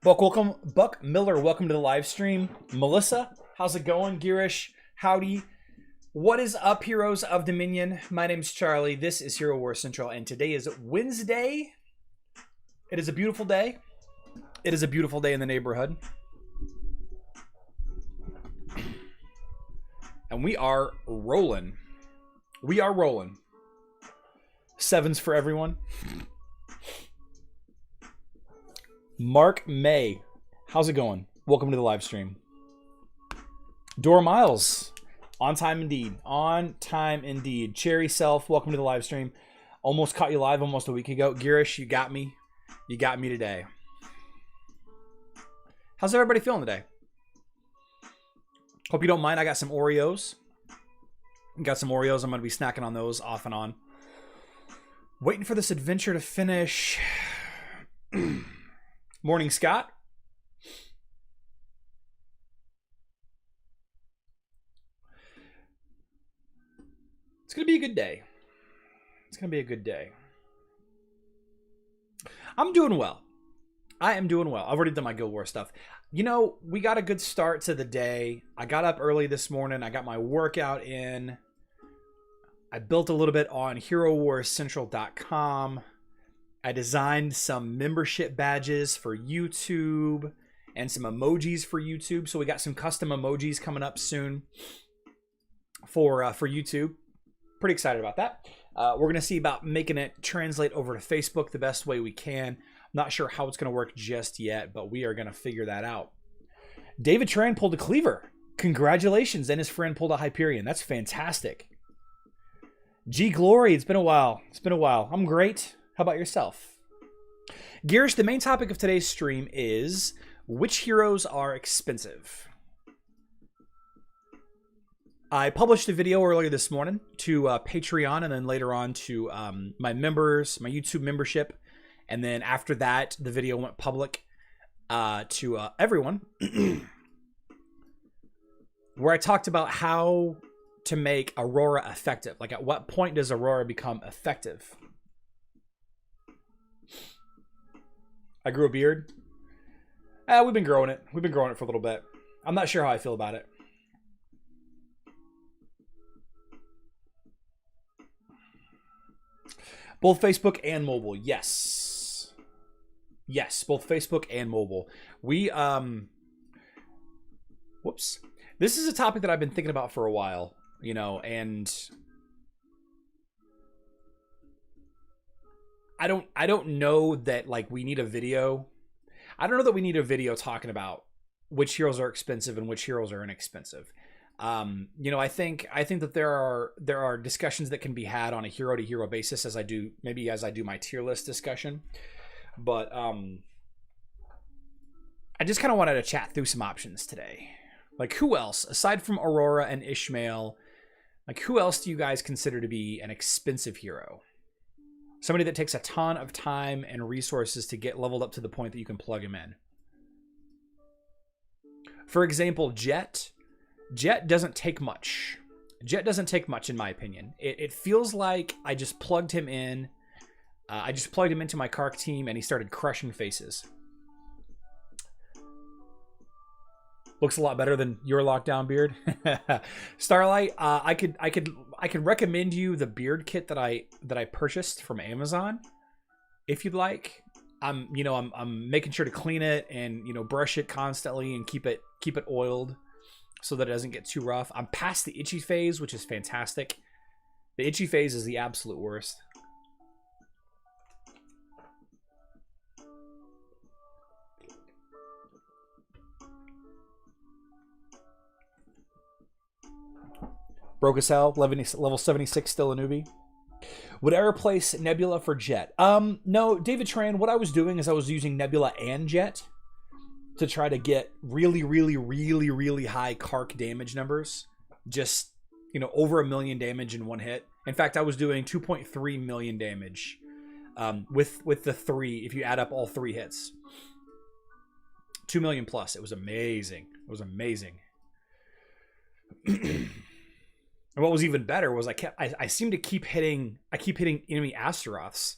Buck Miller, welcome to the live stream. Melissa, how's it going? Girish, howdy. What is up, heroes of Dominion? My name's Charlie. This is Hero War Central, and today is Wednesday. It is a beautiful day. It is a beautiful day in the neighborhood. And we are rolling. We are rolling. Sevens for everyone. Mark May, how's it going? Welcome to the live stream. Dora Miles, on time indeed. On time indeed. Cherry Self, welcome to the live stream. Almost caught you live almost a week ago. Girish, you got me. You got me today. How's everybody feeling today? Hope you don't mind. I got some Oreos. Got some Oreos. I'm going to be snacking on those off and on. Waiting for this adventure to finish. Morning, Scott. It's going to be a good day. It's going to be a good day. I'm doing well. I am doing well. I've already done my Guild War stuff. You know, we got a good start to the day. I got up early this morning. I got my workout in. I built a little bit on HeroWarsCentral.com. I designed some membership badges for YouTube and some emojis for YouTube. So we got some custom emojis coming up soon for YouTube. Pretty excited about that. We're going to see about making it translate over to Facebook the best way we can. Not sure how it's going to work just yet, but we are going to figure that out. David Tran pulled a cleaver. Congratulations. And his friend pulled a Hyperion. That's fantastic. G Glory, it's been a while. It's been a while. I'm great. How about yourself? Girish, the main topic of today's stream is which heroes are expensive? I published a video earlier this morning to Patreon and then later on to my members, my YouTube membership. And then after that, the video went public to everyone where I talked about how to make Aurora effective. Like, at what point does Aurora become effective? I grew a beard. We've been growing it. We've been growing it for a little bit. I'm not sure how I feel about it. Both Facebook and mobile. Yes. Yes, both Facebook and mobile. We, whoops. This is a topic that I've been thinking about for a while, you know, and I don't know that, like, we need a video. I don't know that we need a video talking about which heroes are expensive and which heroes are inexpensive. You know, I think that there are discussions that can be had on a hero to hero basis as I do my tier list discussion. But I just kind of wanted to chat through some options today. Like, who else aside from Aurora and Ishmael, like, who else do you guys consider to be an expensive hero? Somebody that takes a ton of time and resources to get leveled up to the point that you can plug him in. For example, Jet. Jet doesn't take much. Jet doesn't take much, in my opinion. It feels like I just plugged him in. I just plugged him into my Kark team, and he started crushing faces. Looks a lot better than your lockdown beard. Starlight, I could recommend you the beard kit that I purchased from Amazon, if you'd like. I'm making sure to clean it and, you know, brush it constantly and keep it oiled so that it doesn't get too rough. I'm past the itchy phase, which is fantastic. The itchy phase is the absolute worst. Broke as hell, level 76, still a newbie. Would I replace Nebula for Jet? No, David Tran, what I was doing is I was using Nebula and Jet to try to get really, really, really, really high Kark damage numbers. Just, you know, over 1 million damage in one hit. In fact, I was doing 2.3 million damage with the 3, if you add up all 3 hits. 2 million plus. It was amazing. It was amazing. And what was even better was I seem to keep hitting enemy Astaroths.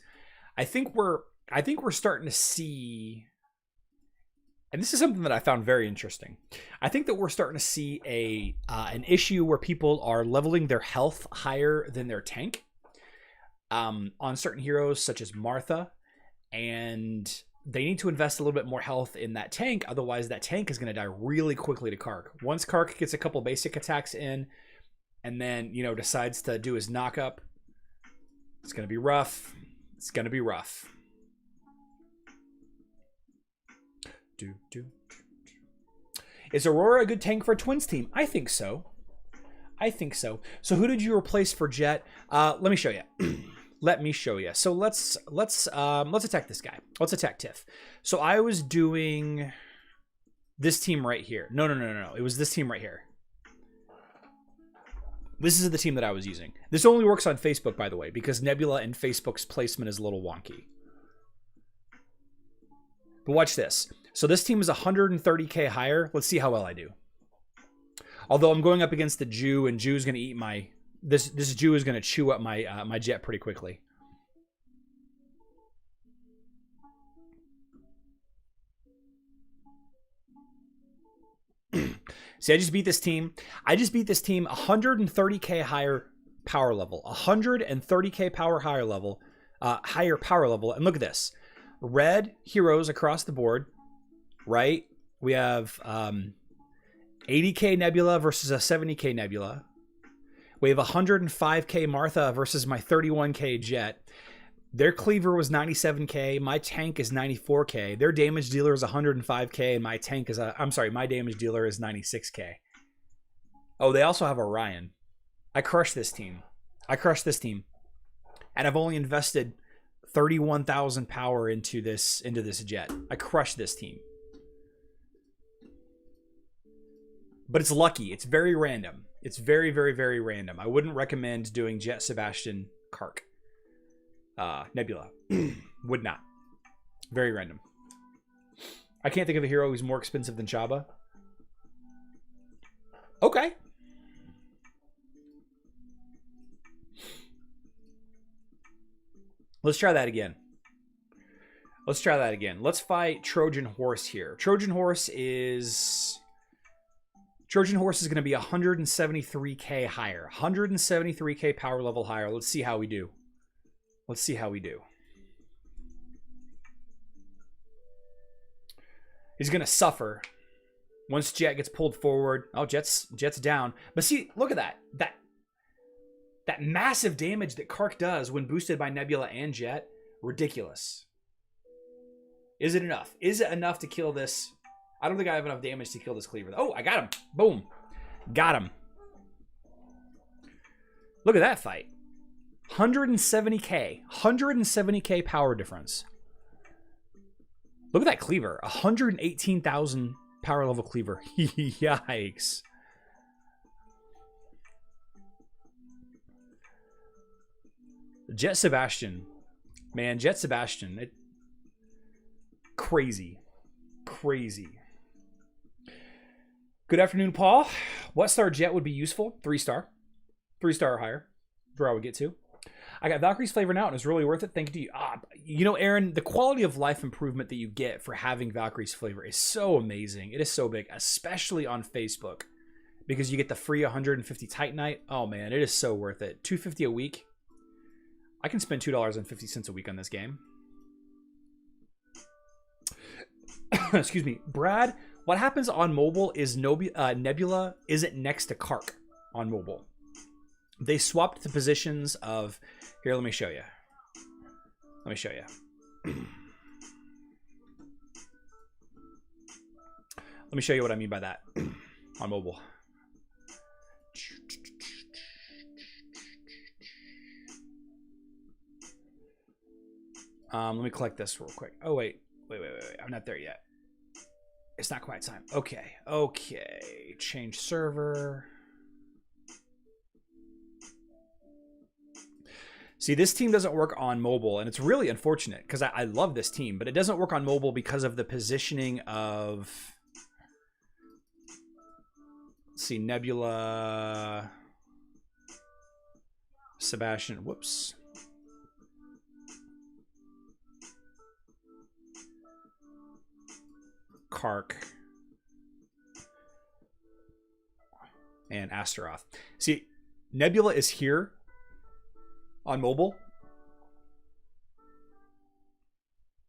I think we're starting to see and this is something that I found very interesting. I think that we're starting to see an issue where people are leveling their health higher than their tank on certain heroes such as Martha, and they need to invest a little bit more health in that tank. Otherwise, that tank is going to die really quickly to Kark. Once Kark gets a couple basic attacks in and then, you know, decides to do his knock-up, it's going to be rough. It's going to be rough. Is Aurora a good tank for a Twins team? I think so. I think so. So who did you replace for Jet? Let me show you. Let me show you. So let's attack this guy. Let's attack Tiff. So I was doing this team right here. No. It was this team right here. This is the team that I was using. This only works on Facebook, by the way, because Nebula and Facebook's placement is a little wonky. But watch this. So this team is 130k higher. Let's see how well I do. Although I'm going up against the Jew, and Jew's going to eat my... This Jew is going to chew up my my Jet pretty quickly. See, I just beat this team. I just beat this team 130k higher power level. 130k power higher level. Higher power level. And look at this. Red heroes across the board. Right? We have 80k Nebula versus a 70k Nebula. We have 105k Martha versus my 31k Jet. Their cleaver was 97k. My tank is 94k. Their damage dealer is 105k, and my tank is my damage dealer is 96k. Oh, they also have Orion. I crushed this team. And I've only invested 31,000 power into this Jet. I crushed this team. But it's lucky. It's very random. It's very, very, very random. I wouldn't recommend doing Jet, Sebastian, Kark. Nebula. Would not. Very random. I can't think of a hero who's more expensive than Chaba. Okay. Let's try that again. Let's fight Trojan Horse here. Trojan Horse is going to be 173k higher. 173k power level higher. Let's see how we do. He's going to suffer once Jet gets pulled forward. Oh, Jet's down. But see, look at that. That massive damage that Kark does when boosted by Nebula and Jet. Ridiculous. Is it enough? Is it enough to kill this? I don't think I have enough damage to kill this cleaver. Oh, I got him. Boom. Got him. Look at that fight. 170k. 170k power difference. Look at that cleaver. 118,000 power level cleaver. Yikes. Jet Sebastian. Man, Jet Sebastian. Crazy. Good afternoon, Paul. What star Jet would be useful? 3-star. 3-star or higher. Where I would get to. I got Valkyrie's flavor now, and it's really worth it. Thank you to you. You know, Aaron, the quality of life improvement that you get for having Valkyrie's flavor is so amazing. It is so big, especially on Facebook, because you get the free 150 Titanite. Oh, man, it is so worth it. $2.50 a week. I can spend $2.50 a week on this game. Excuse me. Brad, what happens on mobile is Nebula isn't next to Kark on mobile. They swapped the positions of... Here, let me show you. Let me show you what I mean by that on mobile. Let me collect this real quick. Oh, wait. I'm not there yet. It's not quite time. Okay. Change server. See, this team doesn't work on mobile, and it's really unfortunate because I love this team, but it doesn't work on mobile because of the positioning of... Let's see, Nebula... Sebastian. Whoops. Kark, and Astaroth. See, Nebula is here on mobile,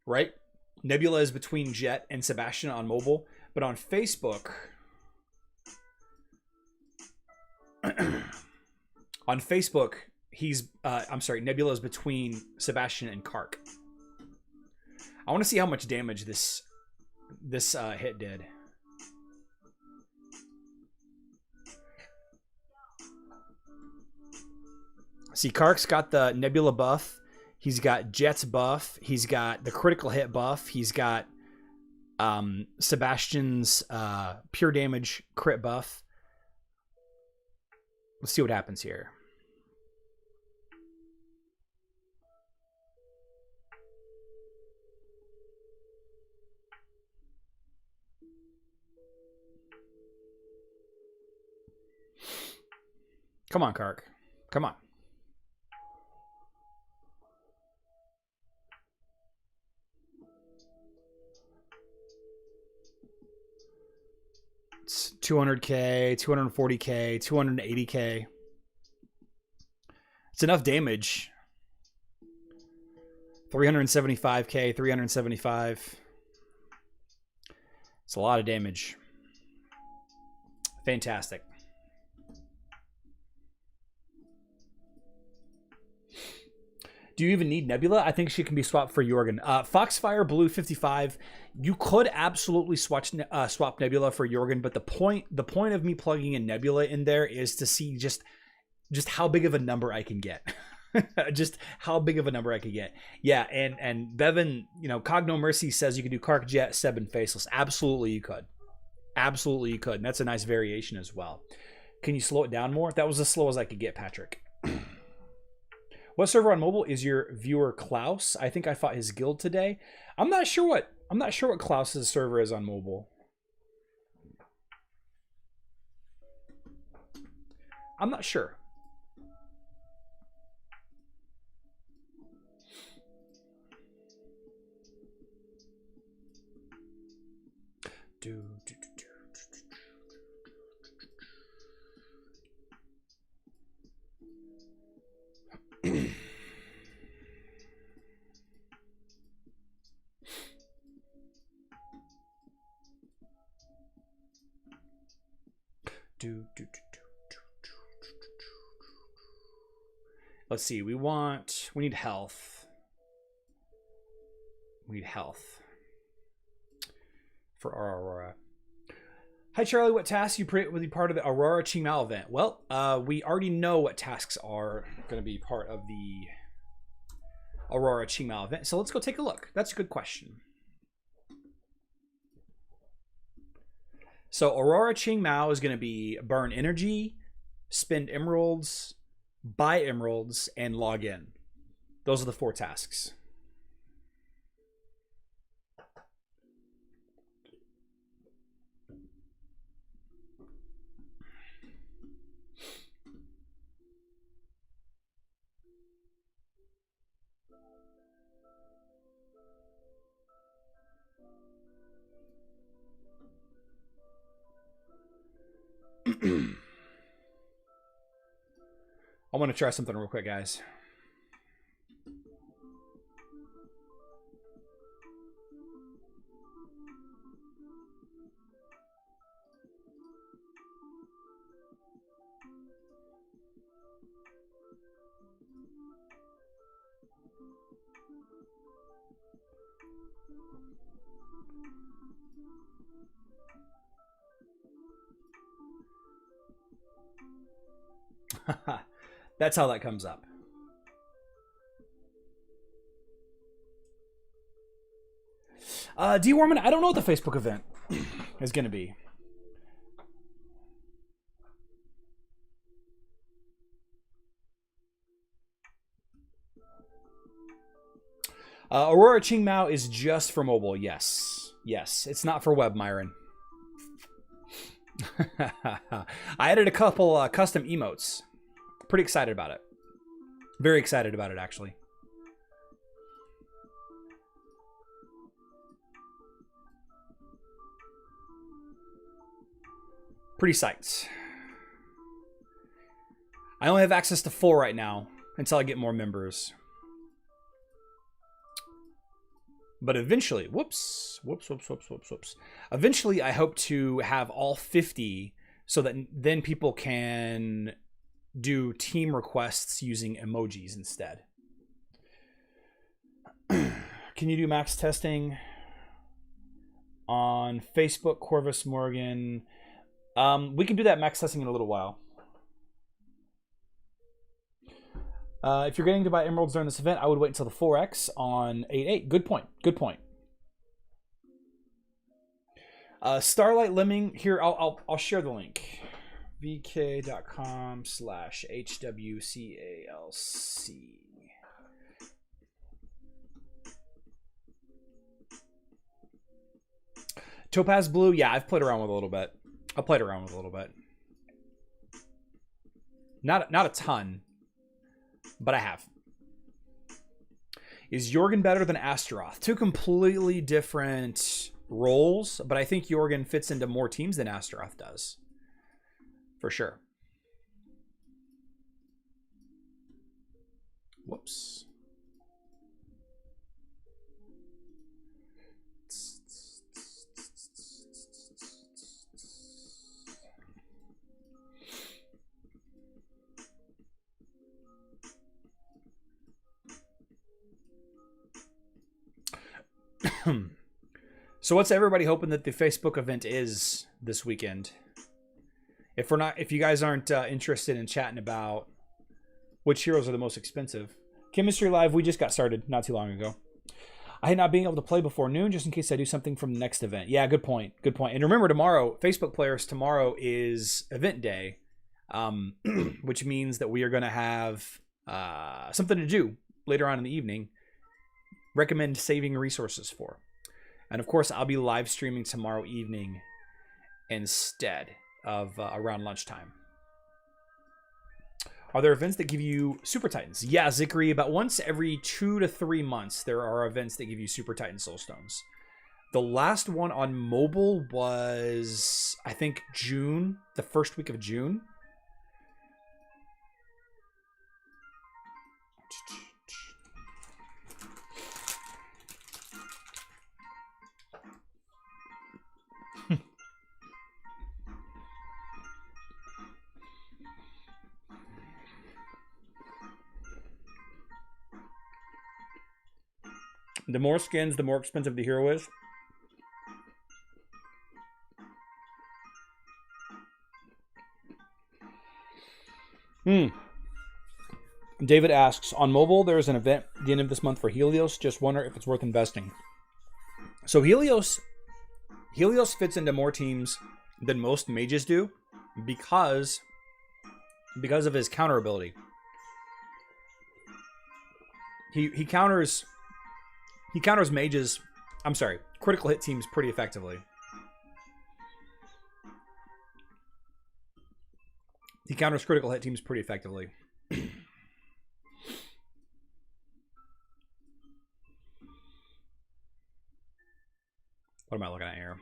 right? Nebula is between Jet and Sebastian on mobile, but on Facebook, he's I'm sorry, Nebula is between Sebastian and Kark. I want to see how much damage this hit did. See, Kark's got the Nebula buff. He's got Jet's buff. He's got the critical hit buff. He's got Sebastian's pure damage crit buff. Let's see what happens here. Come on, Kark. Come on. It's 200k, 240k, 280k. It's enough damage. 375k, 375. It's a lot of damage. Fantastic. Do you even need Nebula? I think she can be swapped for Jorgen. Foxfire Blue 55. You could absolutely swap Nebula for Jorgen, but the point of me plugging in Nebula in there is to see just how big of a number I can get. Just how big of a number I could get. Yeah, and Bevan, you know, Cogno Mercy says you could do Kark, Jet, Seb, and Faceless. Absolutely you could. Absolutely you could. And that's a nice variation as well. Can you slow it down more? That was as slow as I could get, Patrick. What server on mobile is your viewer Klaus? I think I fought his guild today. I'm not sure what Klaus's server is on mobile. I'm not sure. Let's see. We need health. We need health for our Aurora. Hi Charlie, what tasks will be part of the Aurora Qingmao event? Well, we already know what tasks are going to be part of the Aurora Qingmao event, so let's go take a look. That's a good question. So Aurora Qingmao is going to be burn energy, spend emeralds, buy emeralds, and log in. Those are the 4 tasks. I want to try something real quick, guys. That's how that comes up. D Warman, I don't know what the Facebook event is going to be. Aurora Qingmao is just for mobile. Yes. Yes. It's not for web, Myron. I added a couple custom emotes. Pretty excited about it. Very excited about it, actually. Pretty psyched. I only have access to 4 right now until I get more members. But eventually, whoops. Eventually, I hope to have all 50 so that then people can do team requests using emojis instead. Can you do max testing on Facebook, Corvus, Morgan? We can do that max testing in a little while. If you're getting to buy emeralds during this event, I would wait until the 4X on 8.8. Good point. Good point. Starlight Lemming, here, I'll share the link. vk.com/HWCALC. Topaz Blue, yeah, I've played around with a little bit. Not a ton, but I have. Is Jorgen better than Astaroth? 2 completely different roles, but I think Jorgen fits into more teams than Astaroth does. For sure. Whoops. So what's everybody hoping that the Facebook event is this weekend? If you guys aren't interested in chatting about which heroes are the most expensive. Chemistry Live, we just got started not too long ago. I had not been able to play before noon just in case I do something from the next event. Yeah, good point. Good point. And remember, tomorrow, Facebook players, tomorrow is event day, which means that we are going to have something to do later on in the evening. Recommend saving resources for. And of course, I'll be live streaming tomorrow evening instead of around lunchtime. Are there events that give you Super Titans? Yeah, Zikri, about once every 2 to 3 months, there are events that give you Super Titan Soulstones. The last one on mobile was, I think, June, the first week of June. The more skins, the more expensive the hero is. David asks, on mobile, there's an event at the end of this month for Helios. Just wonder if it's worth investing. So Helios fits into more teams than most mages do because of his counter ability. He counters mages, I'm sorry, critical hit teams pretty effectively. He counters critical hit teams pretty effectively. What am I looking at here?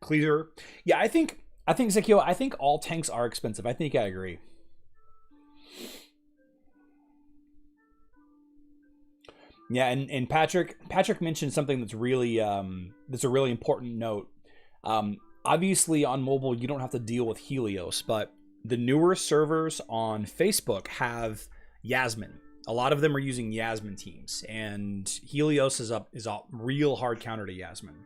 Cleaser. Yeah, I think Zekio, I think all tanks are expensive. I think I agree. Yeah, and Patrick mentioned something that's really that's a really important note. Obviously on mobile you don't have to deal with Helios, but the newer servers on Facebook have Yasmin. A lot of them are using Yasmin teams, and Helios is a real hard counter to Yasmin.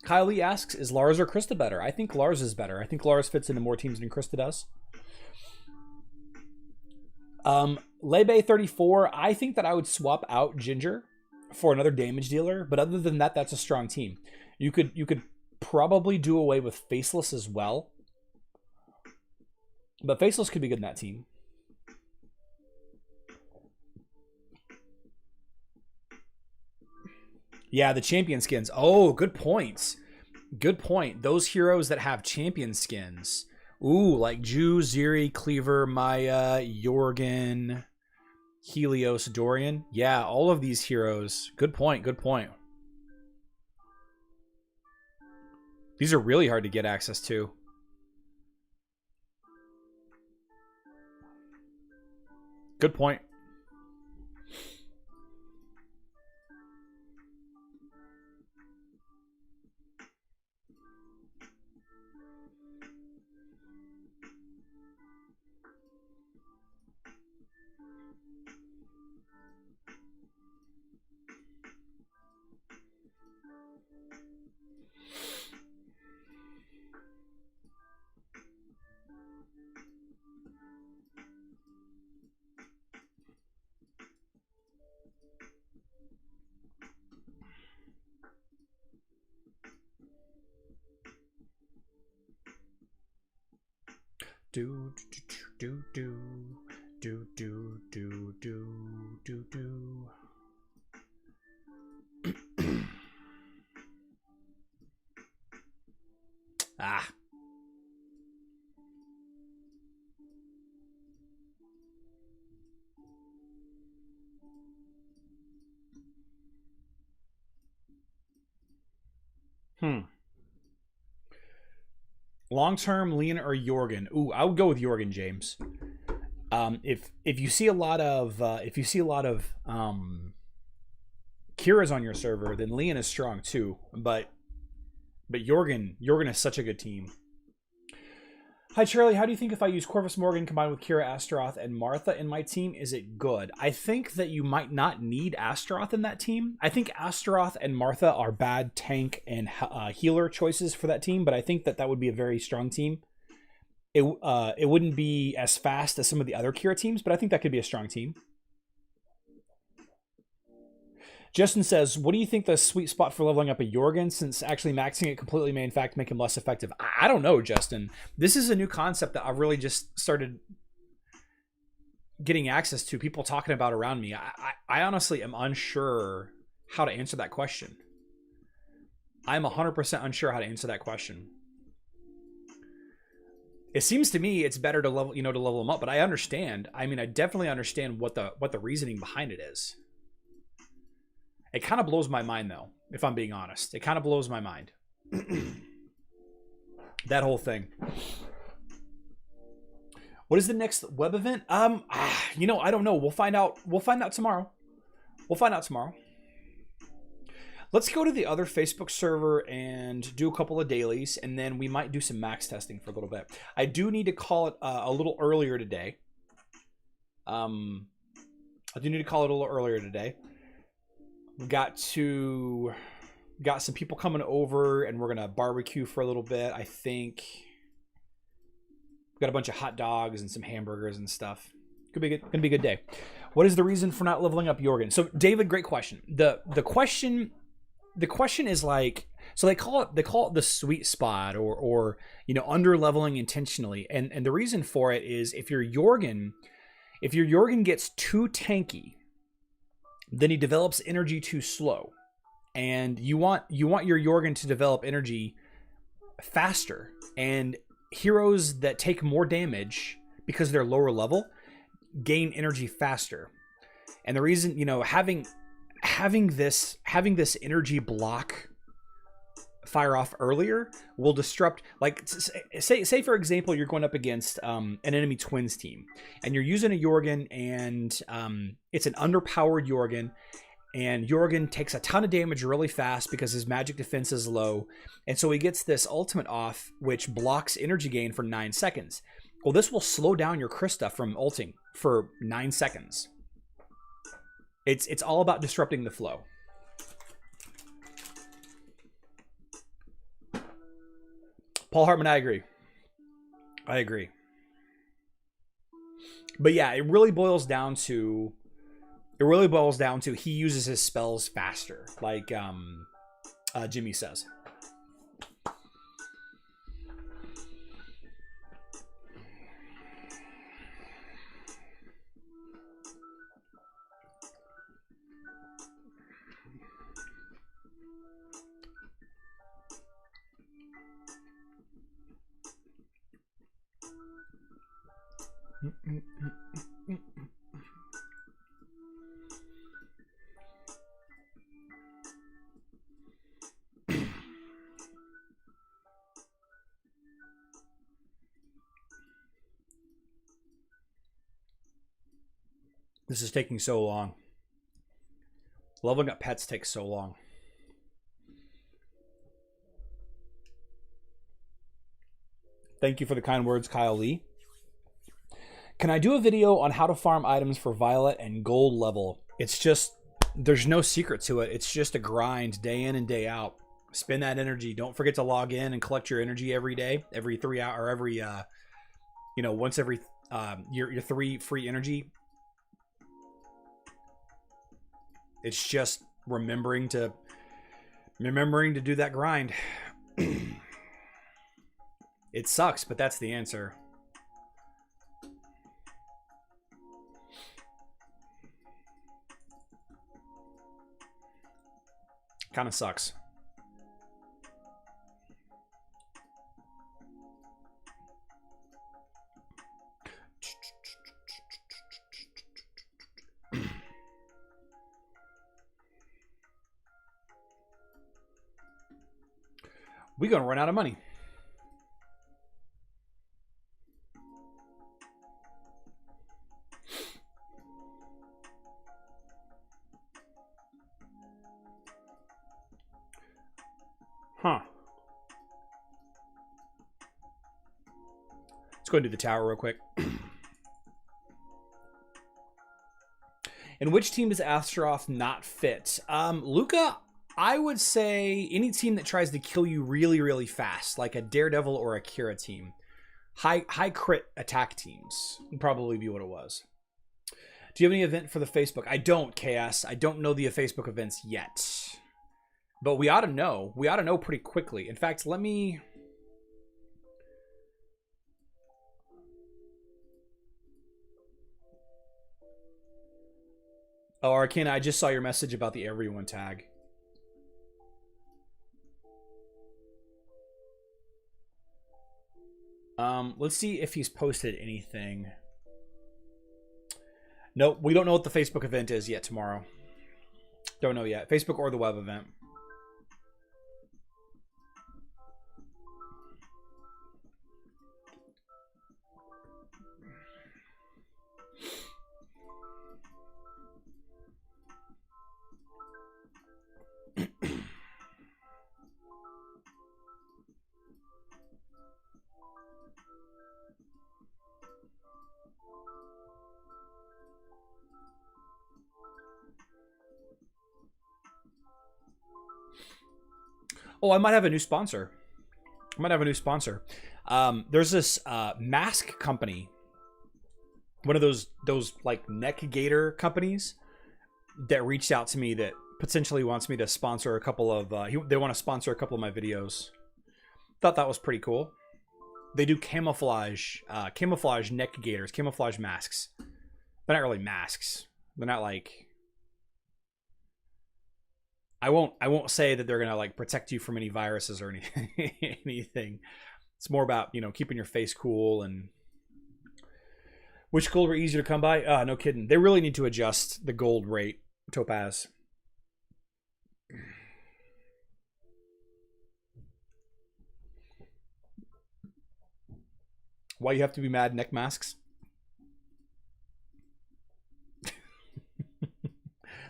Kylie asks, is Lars or Krista better? I think Lars is better. I think Lars fits into more teams than Krista does. Lebe 34, I think that I would swap out Ginger for another damage dealer, but other than that, that's a strong team. You could probably do away with Faceless as well, but Faceless could be good in that team. Yeah, the champion skins. Oh, good points. Good point. Those heroes that have champion skins. Ooh, like Ju, Ziri, Cleaver, Maya, Jorgen, Helios, Dorian. Yeah, all of these heroes. Good point, good point. These are really hard to get access to. Good point. Do do do do do do do do do. Ah. Long-term, Leon or Jorgen? Ooh, I would go with Jorgen, James. If you see a lot of Kira's on your server, then Leon is strong too. But Jorgen is such a good team. Hi Charlie, how do you think if I use Corvus Morgan combined with Kira, Astaroth, and Martha in my team, is it good? I think that you might not need Astaroth in that team. I think Astaroth and Martha are bad tank and healer choices for that team, but I think that would be a very strong team. It wouldn't be as fast as some of the other Kira teams, but I think that could be a strong team. Justin says, what do you think the sweet spot for leveling up a Jorgen, since actually maxing it completely may in fact make him less effective? I don't know, Justin. This is a new concept that I've really just started getting access to, people talking about around me. I honestly am unsure how to answer that question. I'm 100% unsure how to answer that question. It seems to me it's better to level them up, but I understand. I mean, I definitely understand what the reasoning behind it is. It kind of blows my mind, though, if I'm being honest. It kind of blows my mind. That whole thing. What is the next web event? I don't know. We'll find out. We'll find out tomorrow. Let's go to the other Facebook server and do a couple of dailies, and then we might do some max testing for a little bit. I do need to call it a little earlier today. We got some people coming over, and we're gonna barbecue for a little bit. I think we got a bunch of hot dogs and some hamburgers and stuff. Could be good. Gonna be a good day. What is the reason for not leveling up Jorgen? So David, great question. The question is like, so they call it the sweet spot or under leveling intentionally, and the reason for it is if your Jorgen gets too tanky, then he develops energy too slow, and you want your Jorgen to develop energy faster. And heroes that take more damage because they're lower level gain energy faster. And the reason, having this energy block fire off earlier will disrupt, like say for example you're going up against an enemy twins team, and you're using a Jorgen, and it's an underpowered Jorgen, and Jorgen takes a ton of damage really fast because his magic defense is low, and so he gets this ultimate off which blocks energy gain for 9 seconds. Well, this will slow down your Krista from ulting for 9 seconds. It's all about disrupting the flow. Paul Hartman, I agree. But yeah, it really boils down to he uses his spells faster, like Jimmy says. This is taking so long. Leveling up pets takes so long. Thank you for the kind words, Kyle Lee. Can I do a video on how to farm items for Violet and Gold level? It's just, there's no secret to it. It's just a grind day in and day out. Spend that energy. Don't forget to log in and collect your energy every day, every 3 hours, or every, you know, once every, your 3 free energy. It's just remembering to do that grind. It sucks, but that's the answer. Kind of sucks. We're gonna run out of money. Huh. Let's go and do the tower real quick. In which team does Astaroth not fit? Luca, I would say any team that tries to kill you really, really fast, like a Daredevil or a Kira team. High crit attack teams would probably be what it was. Do you have any event for the Facebook? I don't, KS. I don't know the Facebook events yet. But we ought to know. We ought to know pretty quickly. In fact, let me... Oh, Arcana, I just saw your message about the everyone tag. Let's see if he's posted anything. Nope, we don't know what the Facebook event is yet tomorrow. Don't know yet. Facebook or the web event. Oh, I might have a new sponsor. There's this mask company, one of those like neck gator companies that reached out to me that potentially wants me to sponsor a couple of they want to sponsor a couple of my videos. Thought that was pretty cool. They do camouflage neck gators, camouflage masks. They're not really masks. They're not like, I won't say that they're gonna like protect you from any viruses or anything. It's more about, you know, keeping your face cool. And which gold were easier to come by? No kidding. They really need to adjust the gold rate. Topaz. Why you have to be mad? Neck masks.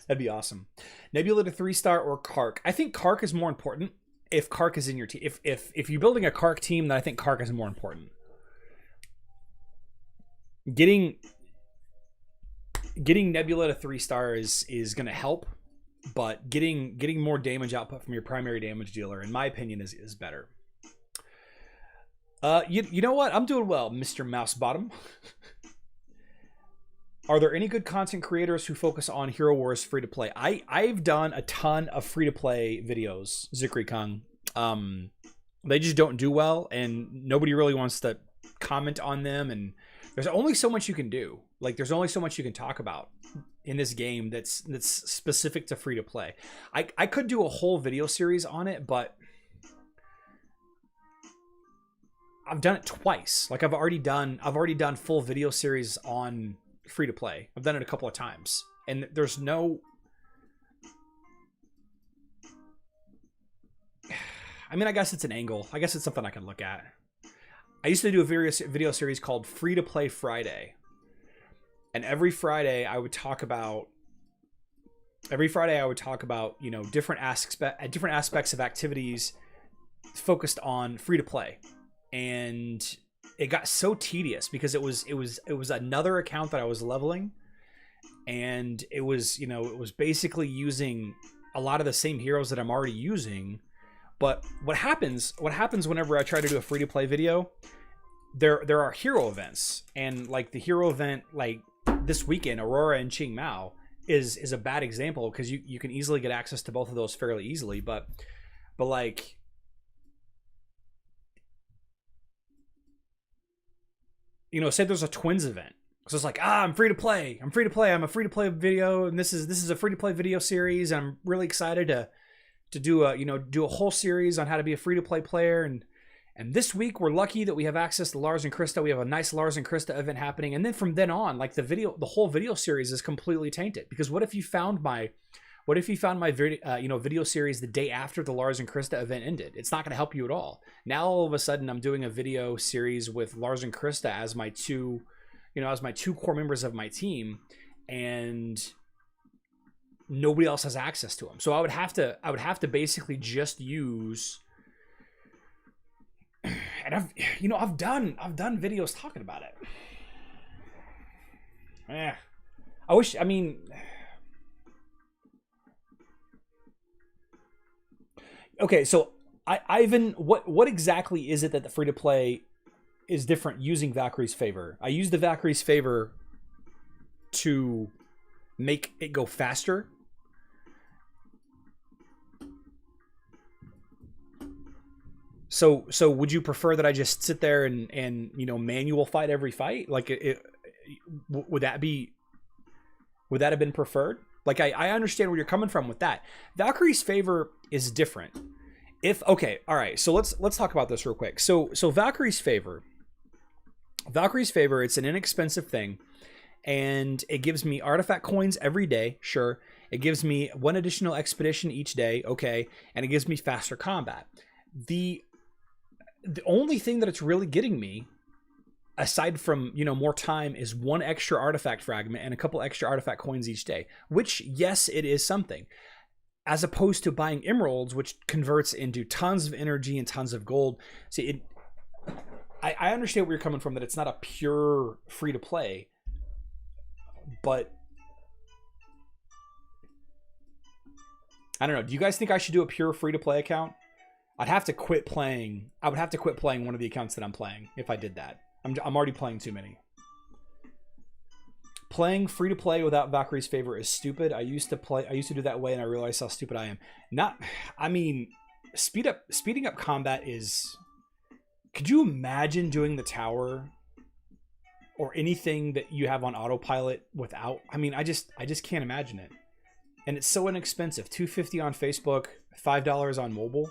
That'd be awesome. Nebula to 3-star or Kark? I think Kark is more important if Kark is in your team. If you're building a Kark team, then I think Kark is more important. Getting Nebula to 3-star is going to help, but getting more damage output from your primary damage dealer, in my opinion, is better. You know what? I'm doing well, Mr. Mousebottom. Are there any good content creators who focus on Hero Wars free-to-play? I've done a ton of free-to-play videos, Zikri Kung. They just don't do well, and nobody really wants to comment on them, and there's only so much you can do. Like, there's only so much you can talk about in this game that's specific to free-to-play. I could do a whole video series on it, but I've done it twice. Like I've already done full video series on free to play. I've done it a couple of times, and there's no. I mean, I guess it's an angle. I guess it's something I can look at. I used to do a video series called Free to Play Friday, and every Friday I would talk about. You know, different aspects of activities focused on free to play, and it got so tedious because it was another account that I was leveling, and it was basically using a lot of the same heroes that I'm already using. But what happens whenever I try to do a free to play video, there are hero events, and like the hero event like this weekend, Aurora and Qing Mao is a bad example because you can easily get access to both of those fairly easily, but like, you know, say there's a twins event. So it's like, I'm free to play. I'm a free to play video, and this is a free to play video series. And I'm really excited to do a whole series on how to be a free to play player. And this week we're lucky that we have access to Lars and Krista. We have a nice Lars and Krista event happening. And then from then on, like the whole video series is completely tainted, because what if you found my video series the day after the Lars and Krista event ended? It's not going to help you at all. Now all of a sudden I'm doing a video series with Lars and Krista as my two core members of my team, and nobody else has access to them. So I would have to basically just use. And I've done videos talking about it. Okay, so Ivan, what exactly is it that the free to play is different using Valkyrie's favor? I use the Valkyrie's favor to make it go faster. So would you prefer that I just sit there and manual fight every fight? Like would that have been preferred? Like I understand where you're coming from with that. Valkyrie's favor is different. All right, so let's talk about this real quick. So Valkyrie's favor, it's an inexpensive thing, and it gives me artifact coins every day, sure. It gives me one additional expedition each day, okay, and it gives me faster combat. The only thing that it's really getting me, aside from more time, is one extra artifact fragment and a couple extra artifact coins each day, which, yes, it is something, as opposed to buying emeralds, which converts into tons of energy and tons of gold. See, I understand where you're coming from, that it's not a pure free to play, but I don't know. Do you guys think I should do a pure free to play account? I'd have to quit playing. I would have to quit playing one of the accounts that I'm playing if I did that. I'm already playing too many. Playing free to play without Valkyrie's favor is stupid. I used to do that way, and I realized how stupid I am. Speeding up combat is. Could you imagine doing the tower or anything that you have on autopilot without? I just can't imagine it. And it's so inexpensive. $2.50 on Facebook, $5 on mobile.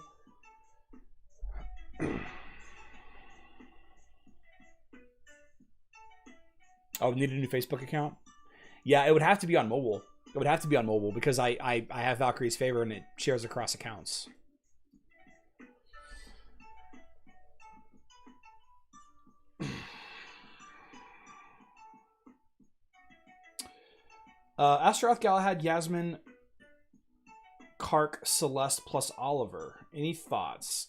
Oh, need a new Facebook account? Yeah, it would have to be on mobile. It would have to be on mobile because I have Valkyrie's favor and it shares across accounts. Astaroth, Galahad, Yasmin, Kark, Celeste plus Oliver. Any thoughts?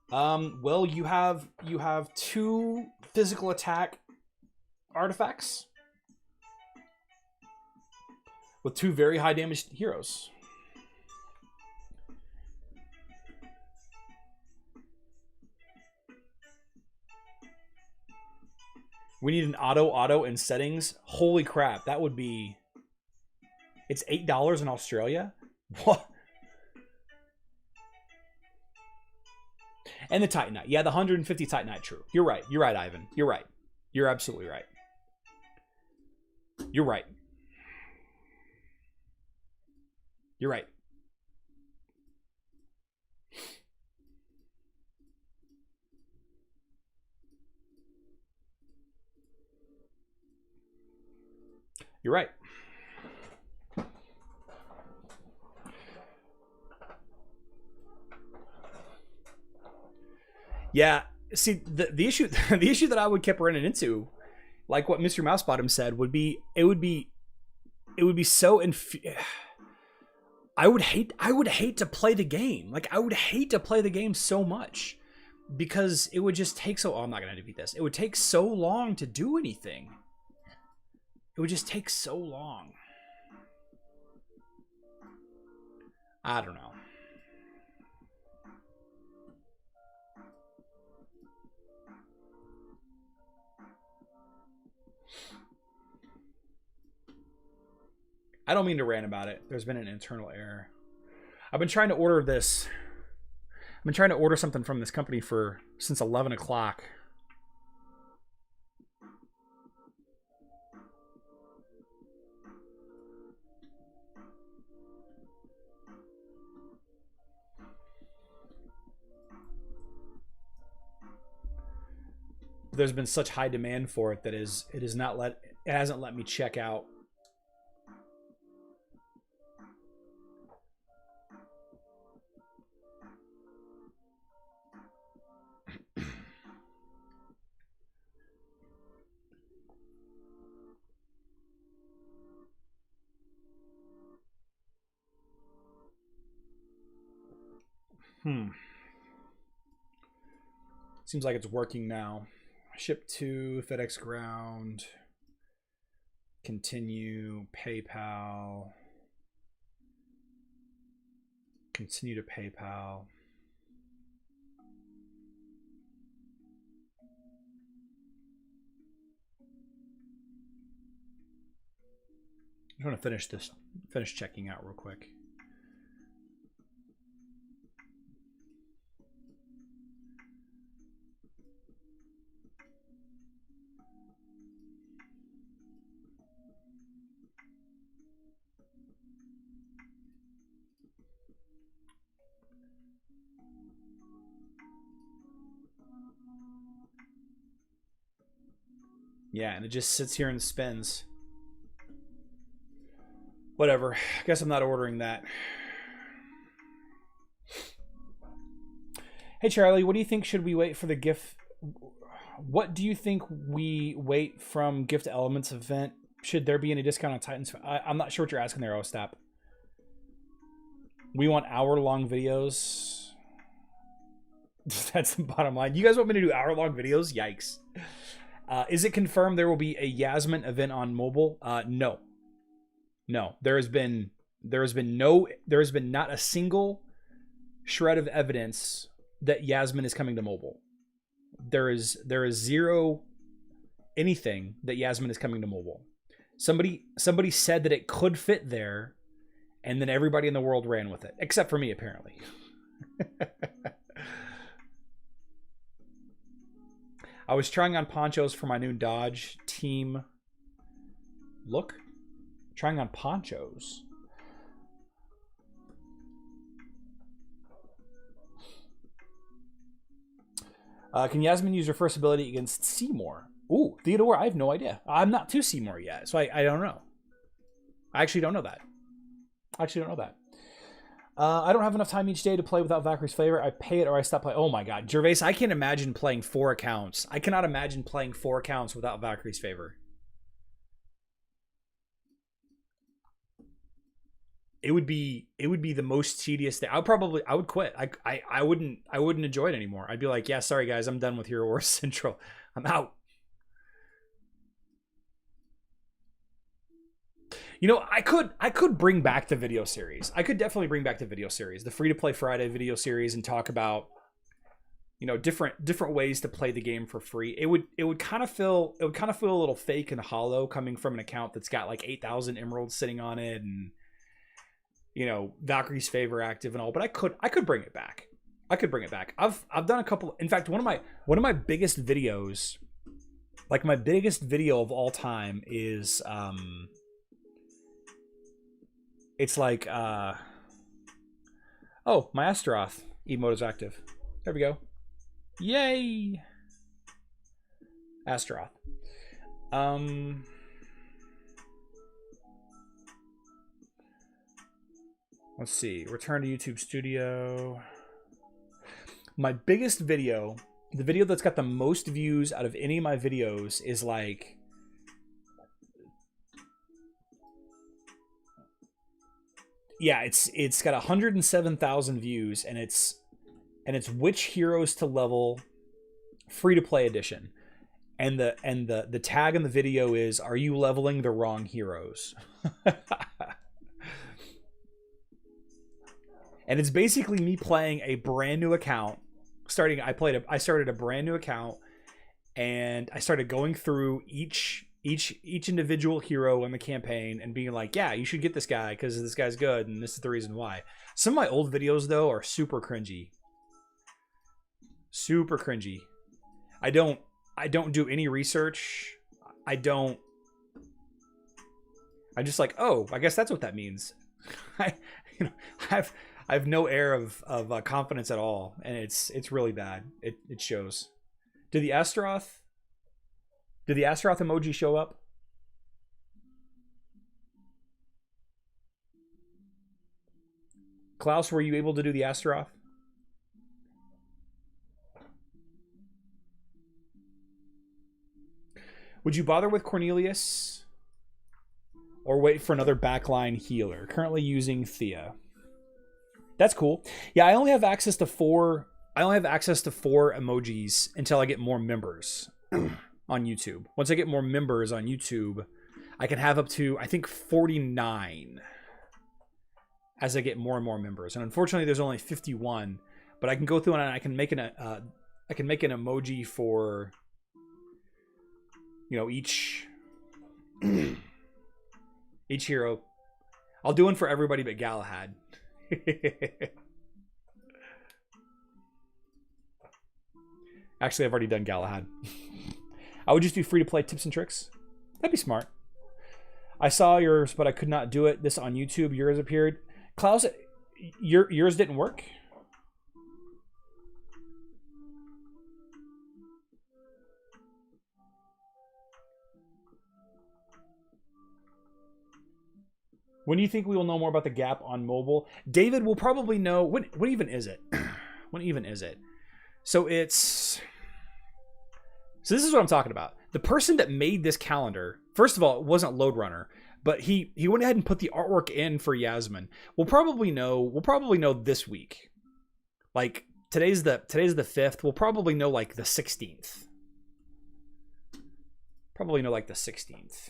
Well, you have two physical attack artifacts with two very high damage heroes. We need an auto in settings. Holy crap, that would be... It's $8 in Australia? What? And the Titanite. Yeah, the 150 Titanite, true. You're right. You're right, Ivan. You're right. You're absolutely right. You're right. You're right. You're right. Yeah, see the issue the issue that I would keep running into, like what Mr. Mousebottom said, would be it would be so I would hate to play the game. Like I would hate to play the game so much because it would just take so I'm not going to defeat this. It would take so long to do anything. It would just take so long. I don't know. I don't mean to rant about it. There's been an internal error. I've been trying to order this. I've been trying to order something from this company since 11 o'clock. There's been such high demand for it that it hasn't let me check out. Seems like it's working now. Ship to FedEx Ground. Continue PayPal. Continue to PayPal. I want to finish checking out real quick. Yeah, and it just sits here and spins. Whatever. I guess I'm not ordering that. Hey, Charlie, what do you think? Should we wait for the gift? What do you think we wait from gift elements event? Should there be any discount on Titans? I'm not sure what you're asking there, Ostap. We want hour-long videos. That's the bottom line. You guys want me to do hour-long videos? Yikes. Is it confirmed there will be a Yasmin event on mobile? No. No. There has been not a single shred of evidence that Yasmin is coming to mobile. There is zero anything that Yasmin is coming to mobile. Somebody said that it could fit there, and then everybody in the world ran with it, except for me, apparently. I was trying on ponchos for my new Dodge team look. Trying on ponchos. Can Yasmin use her first ability against Seymour? Ooh, Theodore, I have no idea. I'm not to Seymour yet, so I don't know. I actually don't know that. I don't have enough time each day to play without Valkyrie's favor. I pay it or I stop playing. Oh my god. Gervais, I can't imagine playing 4 accounts. I cannot imagine playing 4 accounts without Valkyrie's favor. It would be the most tedious thing. I would quit. I wouldn't enjoy it anymore. I'd be like, yeah, sorry guys, I'm done with Hero Wars Central. I'm out. You know, I could bring back the video series. I could definitely bring back the video series, the free to play Friday video series, and talk about, you know, different ways to play the game for free. It would kind of feel a little fake and hollow coming from an account that's got like 8,000 emeralds sitting on it, and you know, Valkyrie's favor active and all. But I could bring it back. I've done a couple. In fact, one of my biggest videos, like my biggest video of all time, is it's like oh, my Astaroth emote is active. There we go. Yay, Astaroth. Let's see. Return to YouTube Studio. My biggest video, the video that's got the most views out of any of my videos is like... Yeah, it's got 107,000 views, and it's which heroes to level, free to play edition. And the tag in the video is, are you leveling the wrong heroes? And it's basically me playing a brand new account. I started a brand new account, and I started going through each individual hero in the campaign and being like, yeah, you should get this guy because this guy's good, and this is the reason why. Some of my old videos though are super cringy. Super cringy. I don't do any research. I'm just like, oh, I guess that's what that means. I have no air of confidence at all, and it's really bad. It shows. Did the Astaroth emoji show up? Klaus, were you able to do the Astaroth? Would you bother with Cornelius or wait for another backline healer? Currently using Thea. That's cool. Yeah, I only have access to 4 emojis until I get more members on YouTube. Once I get more members on YouTube, I can have up to, I think, 49 as I get more and more members. And unfortunately, there's only 51, but I can go through and I can make an emoji for, you know, each hero. I'll do one for everybody but Galahad. Actually, I've already done Galahad. I would just do free-to-play tips and tricks. That'd be smart. I saw yours, but I could not do it. This on YouTube. Yours appeared. Klaus, yours didn't work? When do you think we will know more about the gap on mobile? David will probably know. What even is it? When even is it? So this is what I'm talking about. The person that made this calendar, first of all, it wasn't Lode Runner, but he went ahead and put the artwork in for Yasmin. We'll probably know this week. Like today's the 5th. We'll probably know like the 16th. Probably know like the 16th.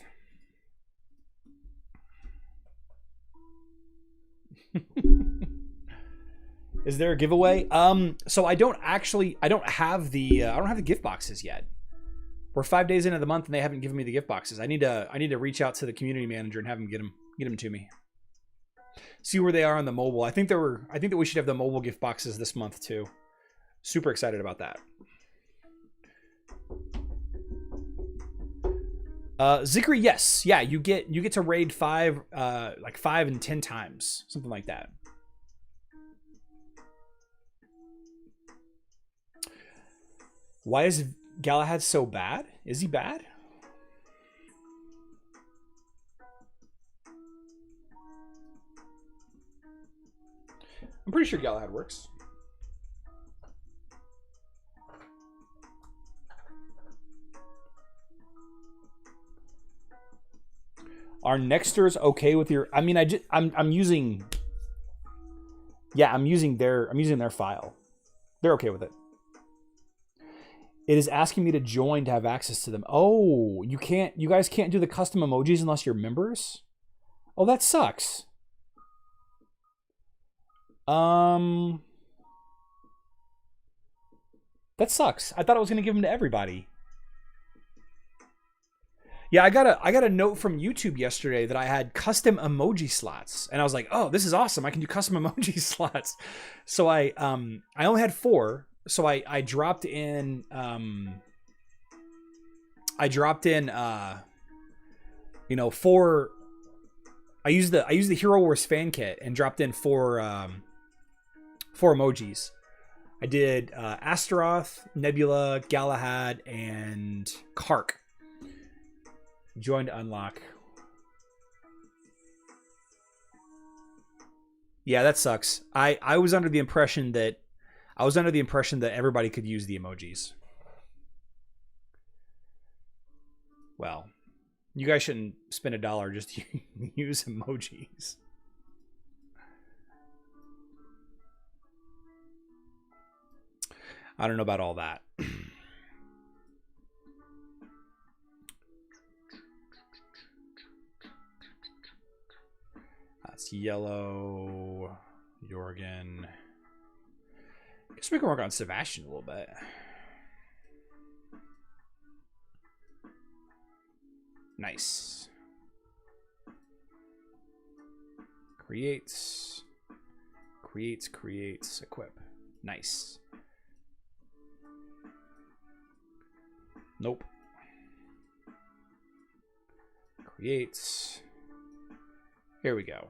Is there a giveaway? So I don't have the gift boxes yet. We're 5 days into the month and they haven't given me the gift boxes. I need to reach out to the community manager and have him get them to me. See where they are on the mobile. I think that we should have the mobile gift boxes this month too. Super excited about that. Zikri, yes. Yeah, you get to raid 5 like 5 and 10 times. Something like that. Why is Galahad so bad? Is he bad? I'm pretty sure Galahad works. Are Nexters okay with your? I mean, I'm using. Yeah, I'm using their file. They're okay with it. It is asking me to join to have access to them. Oh, you guys can't do the custom emojis unless you're members? Oh, that sucks. That sucks. I thought I was going to give them to everybody. Yeah, I got a note from YouTube yesterday that I had custom emoji slots, and I was like, "Oh, this is awesome! I can do custom emoji slots." So I only had 4. So I dropped in you know, 4. I used the Hero Wars fan kit and dropped in 4 emojis. I did Astaroth, Nebula, Galahad, and Kark. Join to unlock. Yeah, that sucks. I was under the impression that everybody could use the emojis. Well, you guys shouldn't spend $1 just to use emojis. I don't know about all that. That's yellow. Jorgen. Guess we can work on Sebastian a little bit. Nice. Creates, equip. Nice. Nope. Creates. Here we go.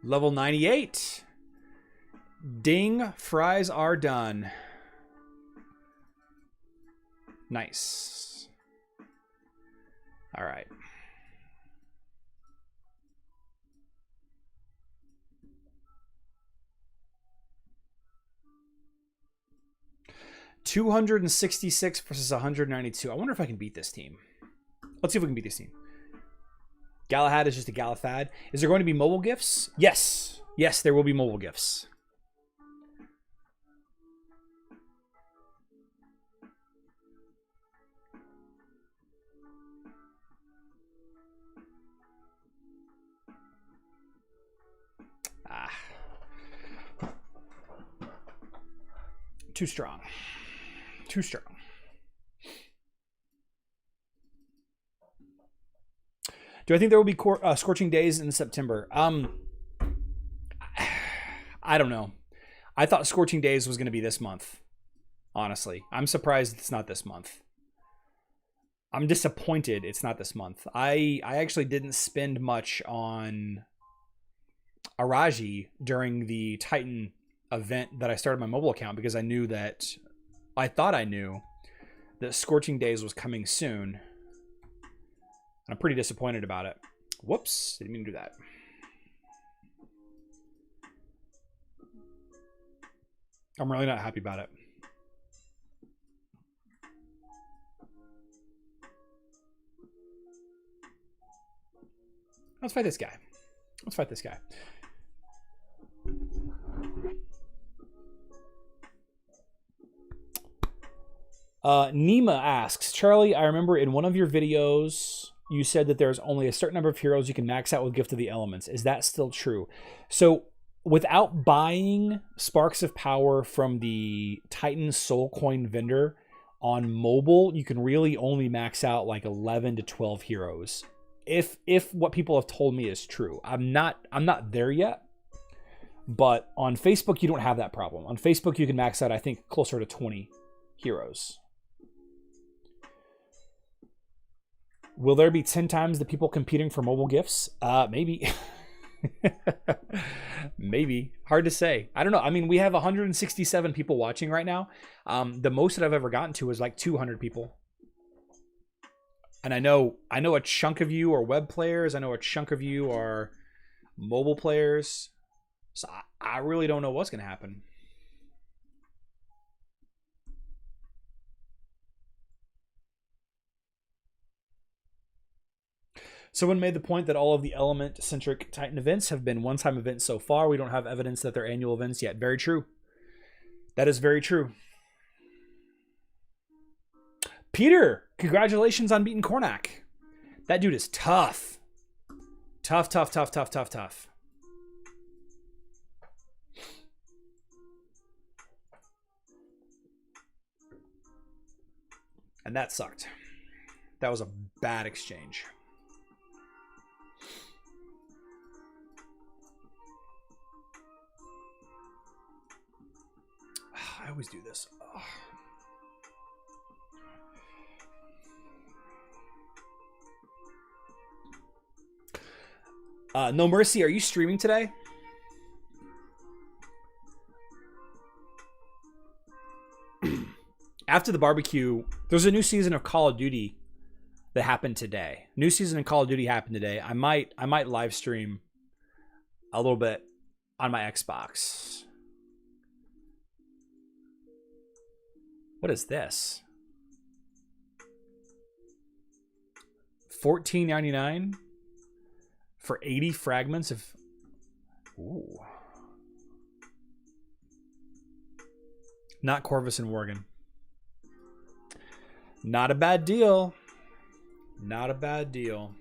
Level 98. Ding, fries are done. Nice. All right. $266 versus 192. I wonder if I can beat this team. Let's see if we can beat this team. Galahad is just a Galahad. Is there going to be mobile gifts? Yes. Yes, there will be mobile gifts. Too strong. Too strong. Do I think there will be scorching days in September? I don't know. I thought scorching days was going to be this month. Honestly, I'm surprised it's not this month. I'm disappointed it's not this month. I actually didn't spend much on Araji during the Titan event that I started my mobile account because I knew that thought I knew that scorching days was coming soon. I'm pretty disappointed about it. Whoops, didn't mean to do that. I'm really not happy about it. Let's fight this guy. Let's fight this guy. Nima asks, Charlie, I remember in one of your videos you said that there's only a certain number of heroes you can max out with Gift of the Elements. Is that still true? So without buying Sparks of Power from the Titan Soul Coin vendor on mobile, you can really only max out like 11 to 12 heroes. If what people have told me is true. I'm not there yet. But on Facebook, you don't have that problem. On Facebook, you can max out, I think, closer to 20 heroes. Will there be 10 times the people competing for mobile gifts? Maybe. Maybe. Hard to say. I don't know. I mean, we have 167 people watching right now. The most that I've ever gotten to is like 200 people. And I know a chunk of you are web players. I know a chunk of you are mobile players. So I really don't know what's going to happen. Someone made the point that all of the element-centric Titan events have been one-time events so far. We don't have evidence that they're annual events yet. Very true. That is very true. Peter, congratulations on beating Kornak. That dude is tough. Tough, tough, tough, tough, tough, tough. And that sucked. That was a bad exchange. I always do this. No Mercy, are you streaming today? After the barbecue, there's a new season of Call of Duty that happened today. New season in Call of Duty happened today. I might live stream a little bit on my Xbox. What is this? $14.99 for 80 fragments of. Ooh. Not Corvus and Jorgen. Not a bad deal. Not a bad deal.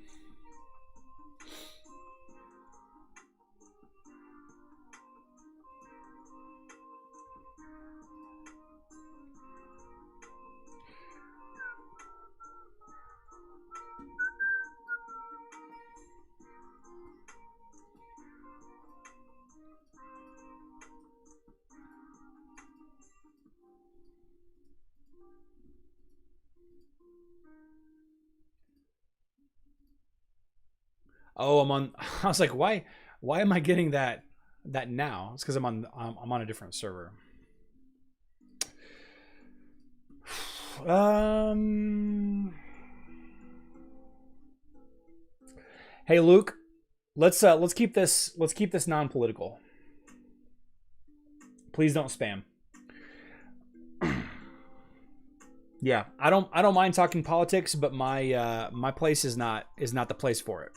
Oh, I'm on. I was like, why am I getting that now? It's because I'm on a different server. Hey Luke, let's keep this non-political. Please don't spam. Yeah, I don't mind talking politics, but my place is not the place for it.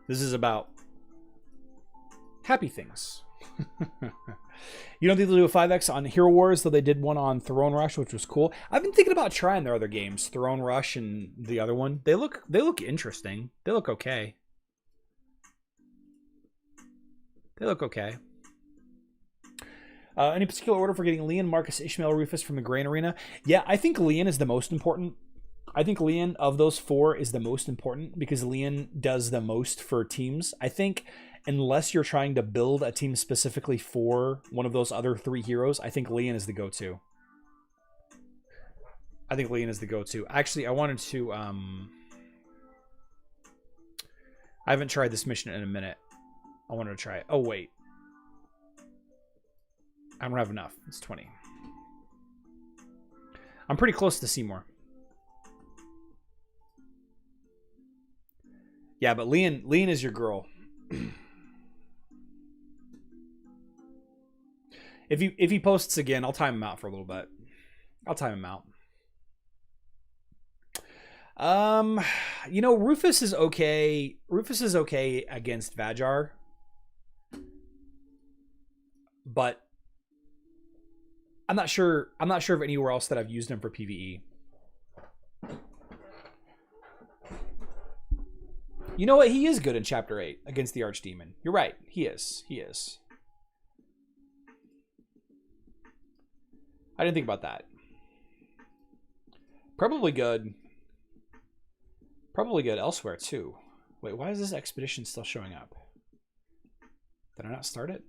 This is about happy things. You know, they'll do a 5X on Hero Wars, though they did one on Throne Rush, which was cool. I've been thinking about trying their other games, Throne Rush and the other one. They look interesting. They look okay. They look okay. Any particular order for getting Leon, Marcus, Ishmael, Rufus from the Grain Arena? Yeah, I think Leon is the most important. I think Leon of those four is the most important because Leon does the most for teams. I think unless you're trying to build a team specifically for one of those other three heroes, I think Leon is the go-to. I think Leon is the go-to. Actually, I wanted to... I haven't tried this mission in a minute. I wanted to try it. Oh, wait. I don't have enough. It's 20. I'm pretty close to Seymour. Yeah, but Leon is your girl. If he posts again, I'll time him out for a little bit. I'll time him out. You know, Rufus is okay. Rufus is okay against Vajar. But I'm not sure of anywhere else that I've used him for PvE. You know what? He is good in Chapter 8 against the Archdemon. You're right. He is. He is. I didn't think about that. Probably good. Probably good elsewhere, too. Wait, why is this expedition still showing up? Did I not start it?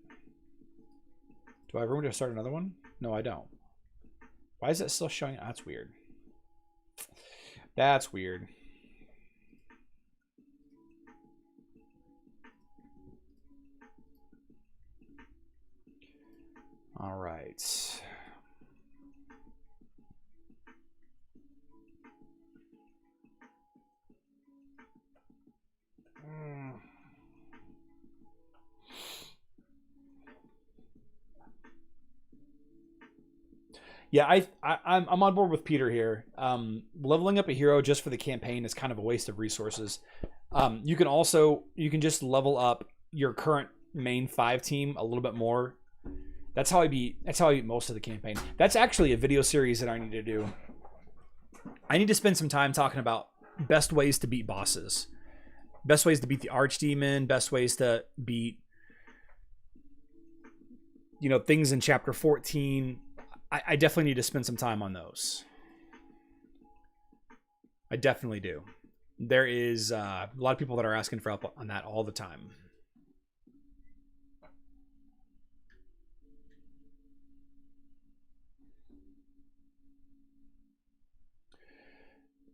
Do I have room to start another one? No, I don't. Why is it still showing up? That's weird. That's weird. All right. Yeah, I'm on board with Peter here. Leveling up a hero just for the campaign is kind of a waste of resources. You can just level up your current main 5 team a little bit more. That's how I beat most of the campaign. That's actually a video series that I need to do. I need to spend some time talking about best ways to beat bosses. Best ways to beat the Archdemon, best ways to beat, you know, things in chapter 14. I definitely need to spend some time on those. I definitely do. There is a lot of people that are asking for help on that all the time.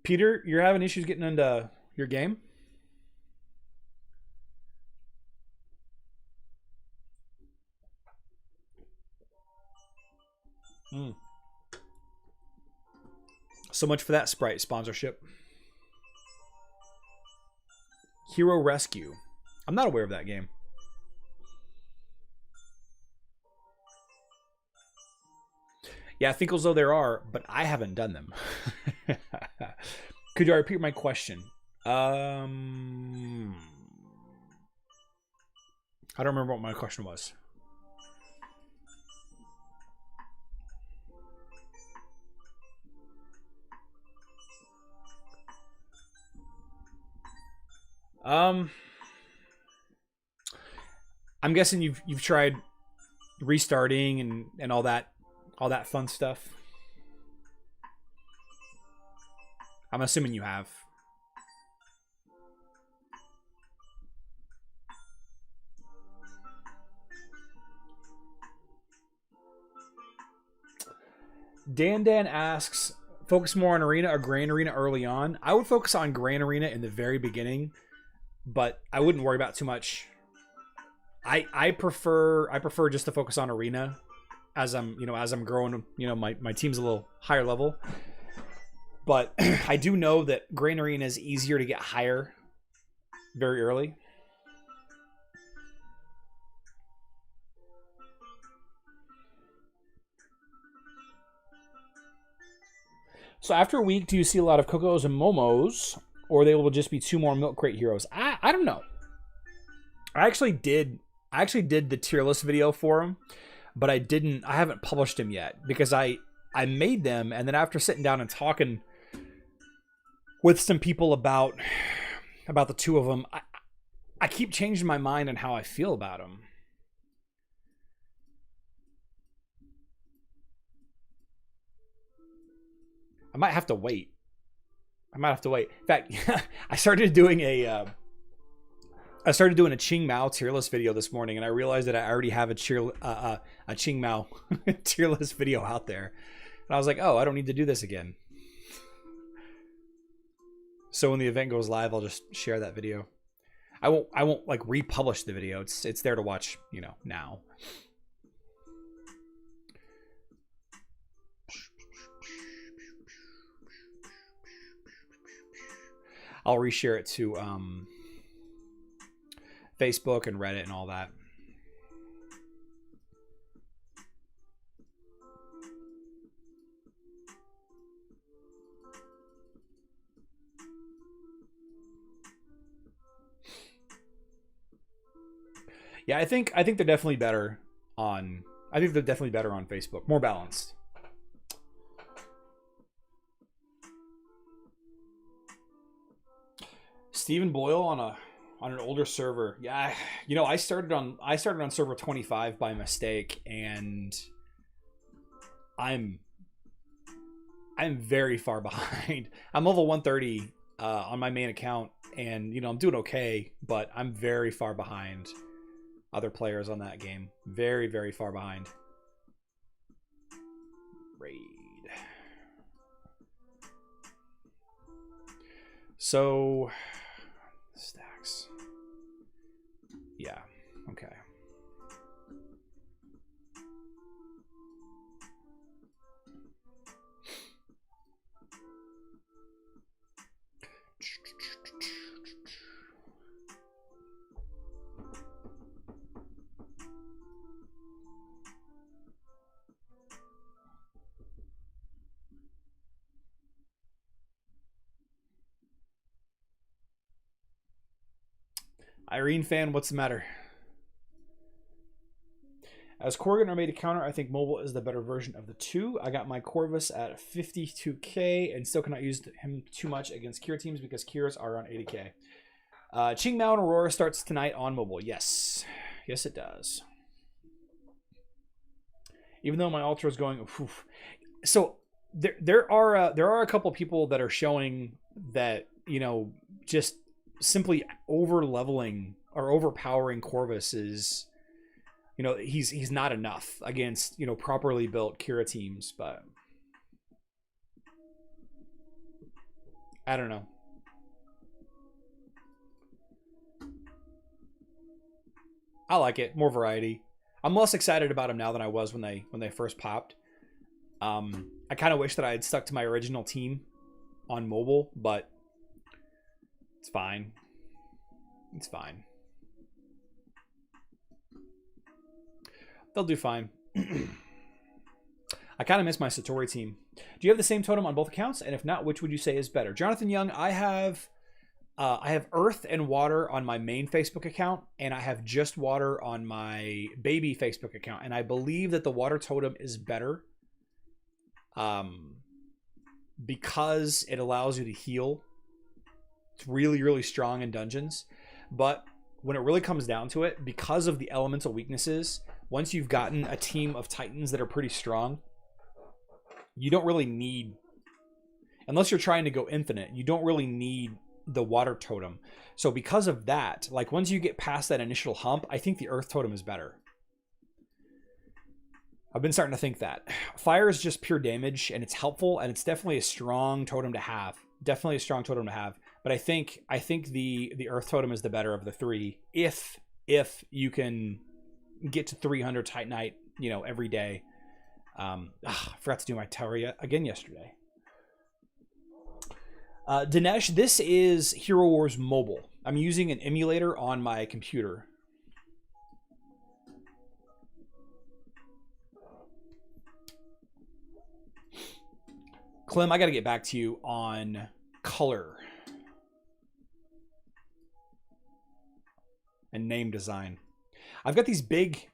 Peter, you're having issues getting into your game? So much for that Sprite sponsorship. Hero Rescue. I'm not aware of that game. Yeah, I think as though there are, but I haven't done them. Could you repeat my question? I don't remember what my question was. I'm guessing you've tried restarting and all that fun stuff. I'm assuming you have. Dan asks, focus more on Arena or Grand Arena early on. I would focus on Grand Arena in the very beginning, but I wouldn't worry about too much. I prefer just to focus on Arena as I'm growing, my team's a little higher level. But I do know that Grand Arena is easier to get higher very early. So after a week, do you see a lot of Cocos and Momos, or they will just be 2 more Milk Crate heroes? I don't know. I actually did the tier list video for them, but I haven't published them yet because I made them, and then after sitting down and talking with some people about the 2 of them, I keep changing my mind on how I feel about them. I might have to wait. In fact, I started doing a Ching Mao tier list video this morning, and I realized that I already have a Ching Mao tier list video out there. And I was like, oh, I don't need to do this again. So when the event goes live, I'll just share that video. I won't like republish the video. It's there to watch, now. I'll reshare it to Facebook and Reddit and all that. Yeah, I think they're definitely better on Facebook. More balanced. Stephen Boyle on an older server. Yeah, I started on server 25 by mistake, and I'm very far behind. I'm level 130 on my main account, and I'm doing okay, but I'm very far behind other players on that game. Very, very far behind. Raid. So stacks. Yeah, okay. Irene fan, what's the matter? As Corvus are made to counter, I think mobile is the better version of the 2. I got my Corvus at 52k and still cannot use him too much against Kira teams because Kiras are on 80k. Ching Mao and Aurora starts tonight on mobile. Yes. Yes, it does. Even though my Ultra is going... Oof. So there are a couple people that are showing that, just simply over leveling or overpowering Corvus is, he's not enough against, properly built Kira teams, but I don't know. I like it. More variety. I'm less excited about them now than I was when they first popped. I kind of wish that I had stuck to my original team on mobile, but it's fine. It's fine. They'll do fine. I kind of miss my Satori team. Do you have the same totem on both accounts? And if not, which would you say is better? Jonathan Young, I have Earth and Water on my main Facebook account, and I have just Water on my baby Facebook account. And I believe that the Water totem is better because it allows you to heal. It's really, really strong in dungeons. But when it really comes down to it, because of the elemental weaknesses, once you've gotten a team of Titans that are pretty strong, you don't really need, unless you're trying to go infinite, you don't really need the Water totem. So because of that, like once you get past that initial hump, I think the Earth totem is better. I've been starting to think that. Fire is just pure damage, and it's helpful, and it's definitely a strong totem to have. Definitely a strong totem to have. But I think the Earth totem is the better of the three if you can get to 300 Titanite, you know, every day. I forgot to do my tower again yesterday. Dinesh, this is Hero Wars Mobile. I'm using an emulator on my computer. Clem, I got to get back to you on color and name design. I've got these big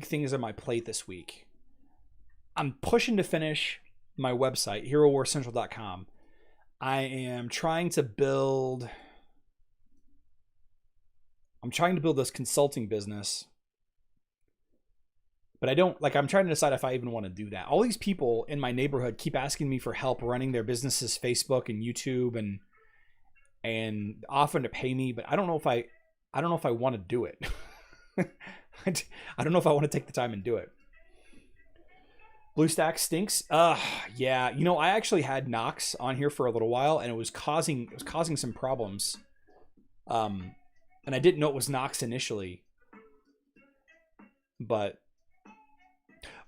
things on my plate this week. I'm pushing to finish my website, herowarcentral.com. I am trying to build this consulting business. But I don't, like, I'm trying to decide if I even want to do that. All these people in my neighborhood keep asking me for help running their businesses, Facebook and YouTube, and offering to pay me, but I don't know if I want to do it. I don't know if I want to take the time and do it. BlueStack stinks. Yeah. You know, I actually had Nox on here for a little while, and it was causing some problems. And I didn't know it was Nox initially. But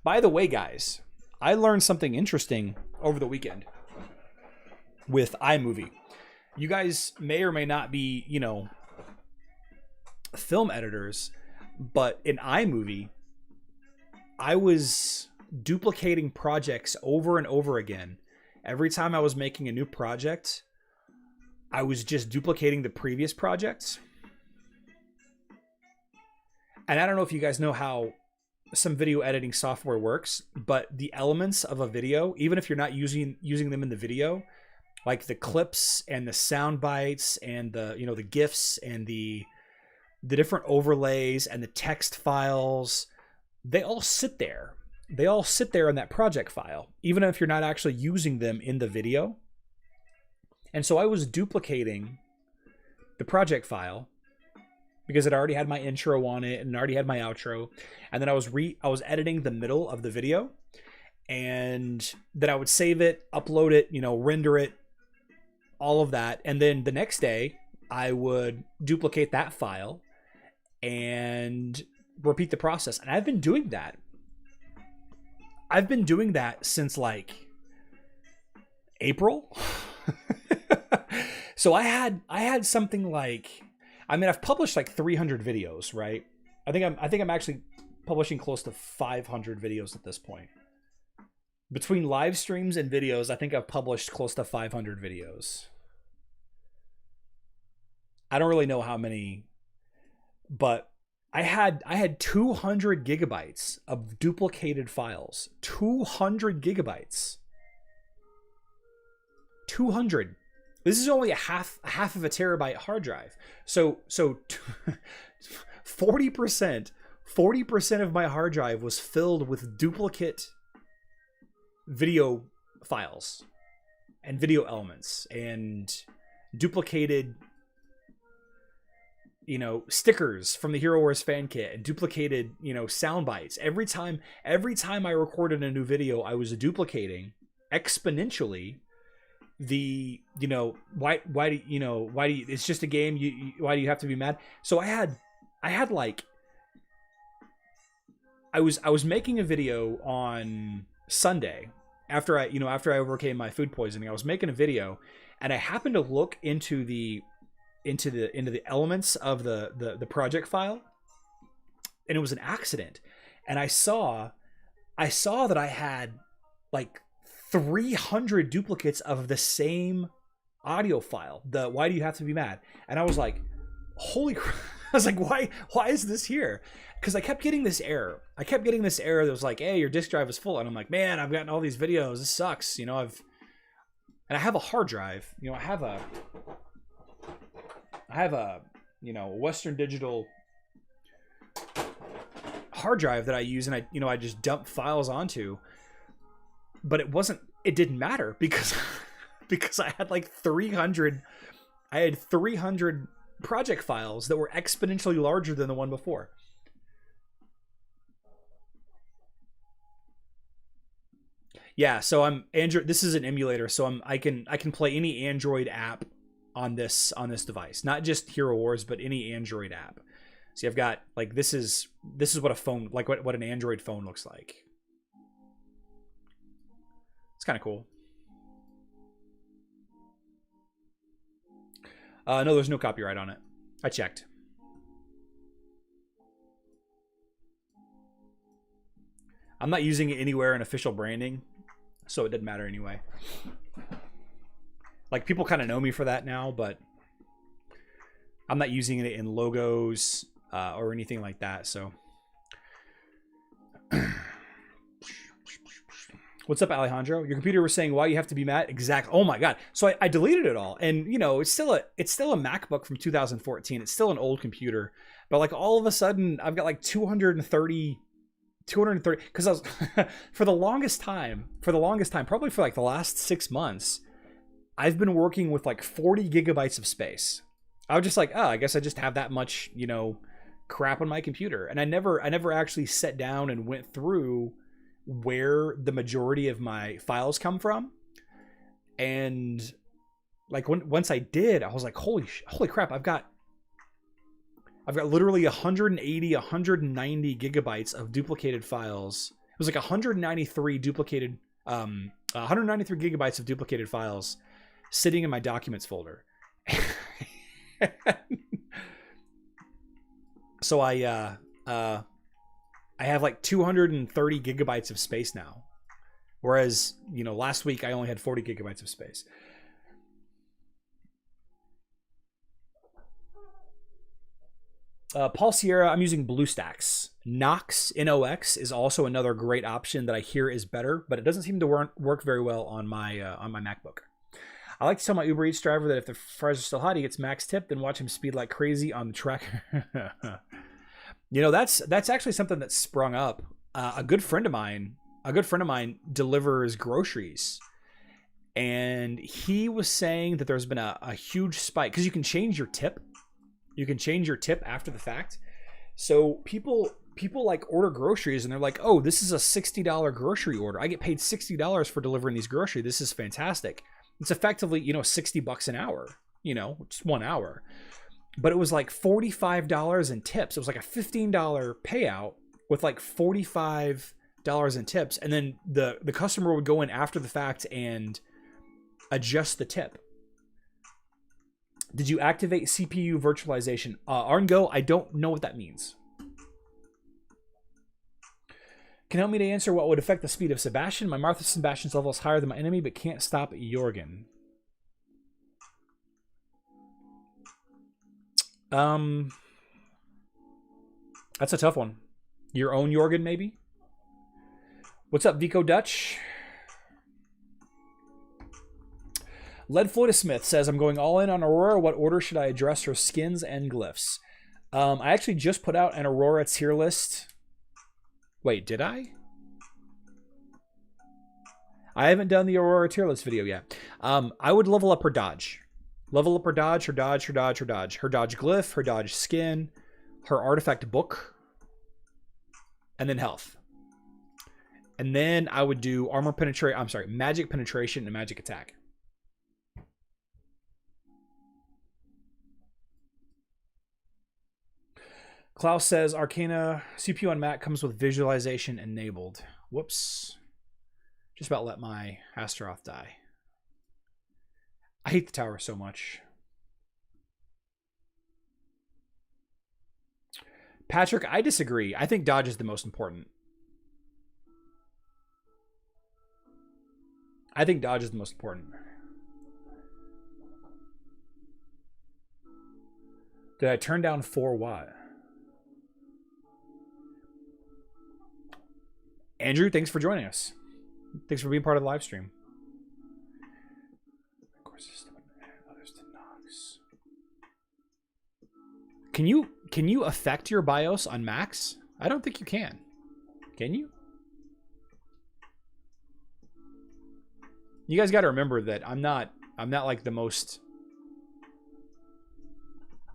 by the way, guys, I learned something interesting over the weekend with iMovie. You guys may or may not be, you know, film editors, but in iMovie, I was duplicating projects over and over again. Every time I was making a new project, I was just duplicating the previous projects. And I don't know if you guys know how some video editing software works, but the elements of a video, even if you're not using them in the video, like the clips and the sound bites and the, you know, the GIFs and the different overlays and the text files, they all sit there. They all sit there in that project file, even if you're not actually using them in the video. And so I was duplicating the project file because it already had my intro on it and already had my outro. And then I was editing the middle of the video, and then I would save it, upload it, you know, render it, all of that. And then the next day I would duplicate that file and repeat the process. And I've been doing that. I've been doing that since like April. So I had something like, I mean, I've published like 300 videos, right? I think I'm actually publishing close to 500 videos at this point. Between live streams and videos, I think I've published close to 500 videos. I don't really know how many, but I had 200 gigabytes of duplicated files. 200 gigabytes. 200. This is only a half of a terabyte hard drive. So 40% of my hard drive was filled with duplicate video files and video elements and duplicated, you know, stickers from the Hero Wars fan kit and duplicated, you know, sound bites. Every time I recorded a new video, I was duplicating exponentially the, you know, why do you, it's just a game, why do you have to be mad? So I had like, I was making a video on Sunday, after I overcame my food poisoning, I was making a video, and I happened to look into the elements of the project file, and it was an accident. And I saw that I had like 300 duplicates of the same audio file. The "Why do you have to be mad?" And I was like, holy crap. I was like, why is this here? Because I kept getting this error. That was like, hey, your disk drive is full. And I'm like, man, I've gotten all these videos. This sucks. You know, and I have a hard drive. You know, I have a Western Digital hard drive that I use, and I just dump files onto. But it didn't matter because I had like 300 project files that were exponentially larger than the one before. Yeah, so I'm Android. This is an emulator, so I can play any Android app on this device, not just Hero Wars, but any Android app. So I've got like this is what a phone, like what an Android phone looks like. It's kind of cool. No, there's no copyright on it. I checked. I'm not using it anywhere in official branding, so it doesn't matter anyway. Like, people kind of know me for that now, but I'm not using it in logos or anything like that, so. What's up, Alejandro? Your computer was saying why you have to be mad. Exactly. Oh my god. So I deleted it all, and you know, it's still a MacBook from 2014. It's still an old computer, but like all of a sudden I've got like 230 because I was for the longest time, probably for like the last 6 months, I've been working with like 40 gigabytes of space. I was just like, oh, I guess I just have that much, you know, crap on my computer, and I never actually sat down and went through where the majority of my files come from. And like once I did, I was like, holy crap, I've got literally 180 190 gigabytes of duplicated files. It was like 193 gigabytes of duplicated files sitting in my documents folder. So I have like 230 gigabytes of space now. Whereas, you know, last week I only had 40 gigabytes of space. Paul Sierra, I'm using BlueStacks. Nox, N-O-X, is also another great option that I hear is better, but it doesn't seem to work very well on my MacBook. I like to tell my Uber Eats driver that if the fries are still hot, he gets max tip, then watch him speed like crazy on the tracker. You know, that's actually something that sprung up. A good friend of mine delivers groceries, and he was saying that there's been a huge spike because you can change your tip. You can change your tip after the fact. So people like order groceries and they're like, oh, this is a $60 grocery order. I get paid $60 for delivering these groceries. This is fantastic. It's effectively, you know, $60 an hour, you know, just 1 hour. But it was like $45 in tips. It was like a $15 payout with like $45 in tips. And then the customer would go in after the fact and adjust the tip. Did you activate CPU virtualization? Arngo, I don't know what that means. Can help me to answer what would affect the speed of Sebastian. My Martha Sebastian's level is higher than my enemy, but can't stop Jorgen. That's a tough one. Your own Jorgen, maybe? What's up, Vico Dutch? Lead Floydismith says, I'm going all in on Aurora. What order should I address her skins and glyphs? I actually just put out an Aurora tier list. Wait, did I? I haven't done the Aurora tier list video yet. I would level up her dodge. Level up her dodge, her dodge, her dodge, her dodge. Her dodge glyph, her dodge skin, her artifact book, and then health. And then I would do armor penetration. I'm sorry, magic penetration and magic attack. Klaus says Arcana CPU on Mac comes with visualization enabled. Whoops. Just about let my Astaroth die. I hate the tower so much. Patrick, I disagree. I think dodge is the most important. I think dodge is the most important. Did I turn down 4 what? Andrew, thanks for joining us. Thanks for being part of the live stream. Of course, others to Nox. Can you affect your BIOS on Max? I don't think you can. Can you? You guys got to remember that I'm not like the most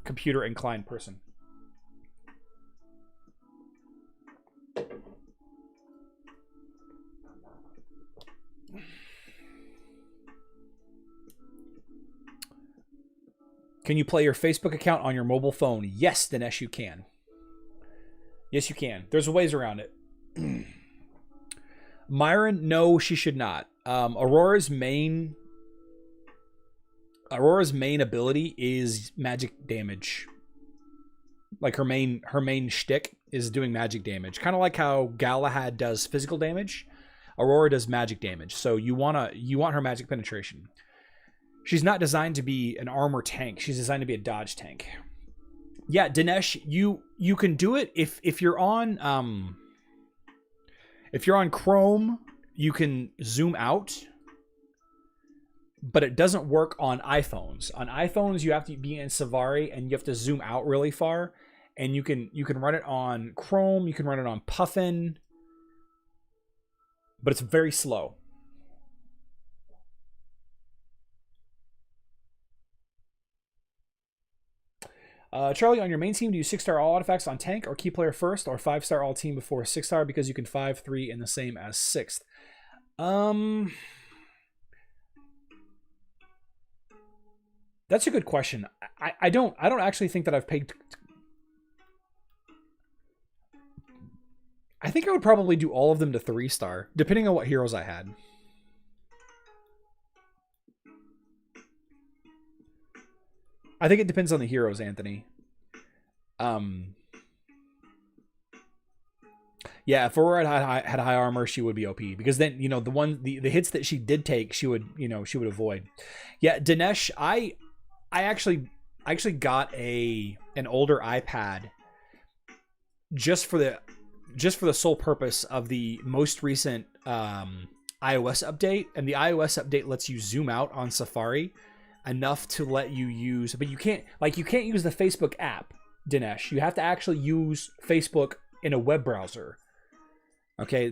computer inclined person. Can you play your Facebook account on your mobile phone? Yes, Dinesh, you can. Yes, you can. There's ways around it. Myron, no, she should not. Aurora's main ability is magic damage. Like her main shtick is doing magic damage. Kind of like how Galahad does physical damage. Aurora does magic damage. So you want her magic penetration. She's not designed to be an armor tank. She's designed to be a dodge tank. Yeah, Dinesh, you can do it if you're on Chrome, you can zoom out, but it doesn't work on iPhones. On iPhones, you have to be in Safari and you have to zoom out really far. And you can run it on Chrome, you can run it on Puffin, but it's very slow. Charlie, on your main team, do you 6-star all artifacts on tank or key player first, or 5-star all team before 6-star because you can 5-3 in the same as 6th? That's a good question. I don't actually think that I've paid. I think I would probably do all of them to 3-star, depending on what heroes I had. I think it depends on the heroes, Anthony. Yeah, if Aurora had high armor, she would be OP, because then, you know, the hits that she did take, she would avoid. Yeah, Dinesh, I actually got an older iPad just for the sole purpose of the most recent iOS update, and the iOS update lets you zoom out on Safari enough to let you use, but you can't use the Facebook app, Dinesh. You have to actually use Facebook in a web browser. Okay,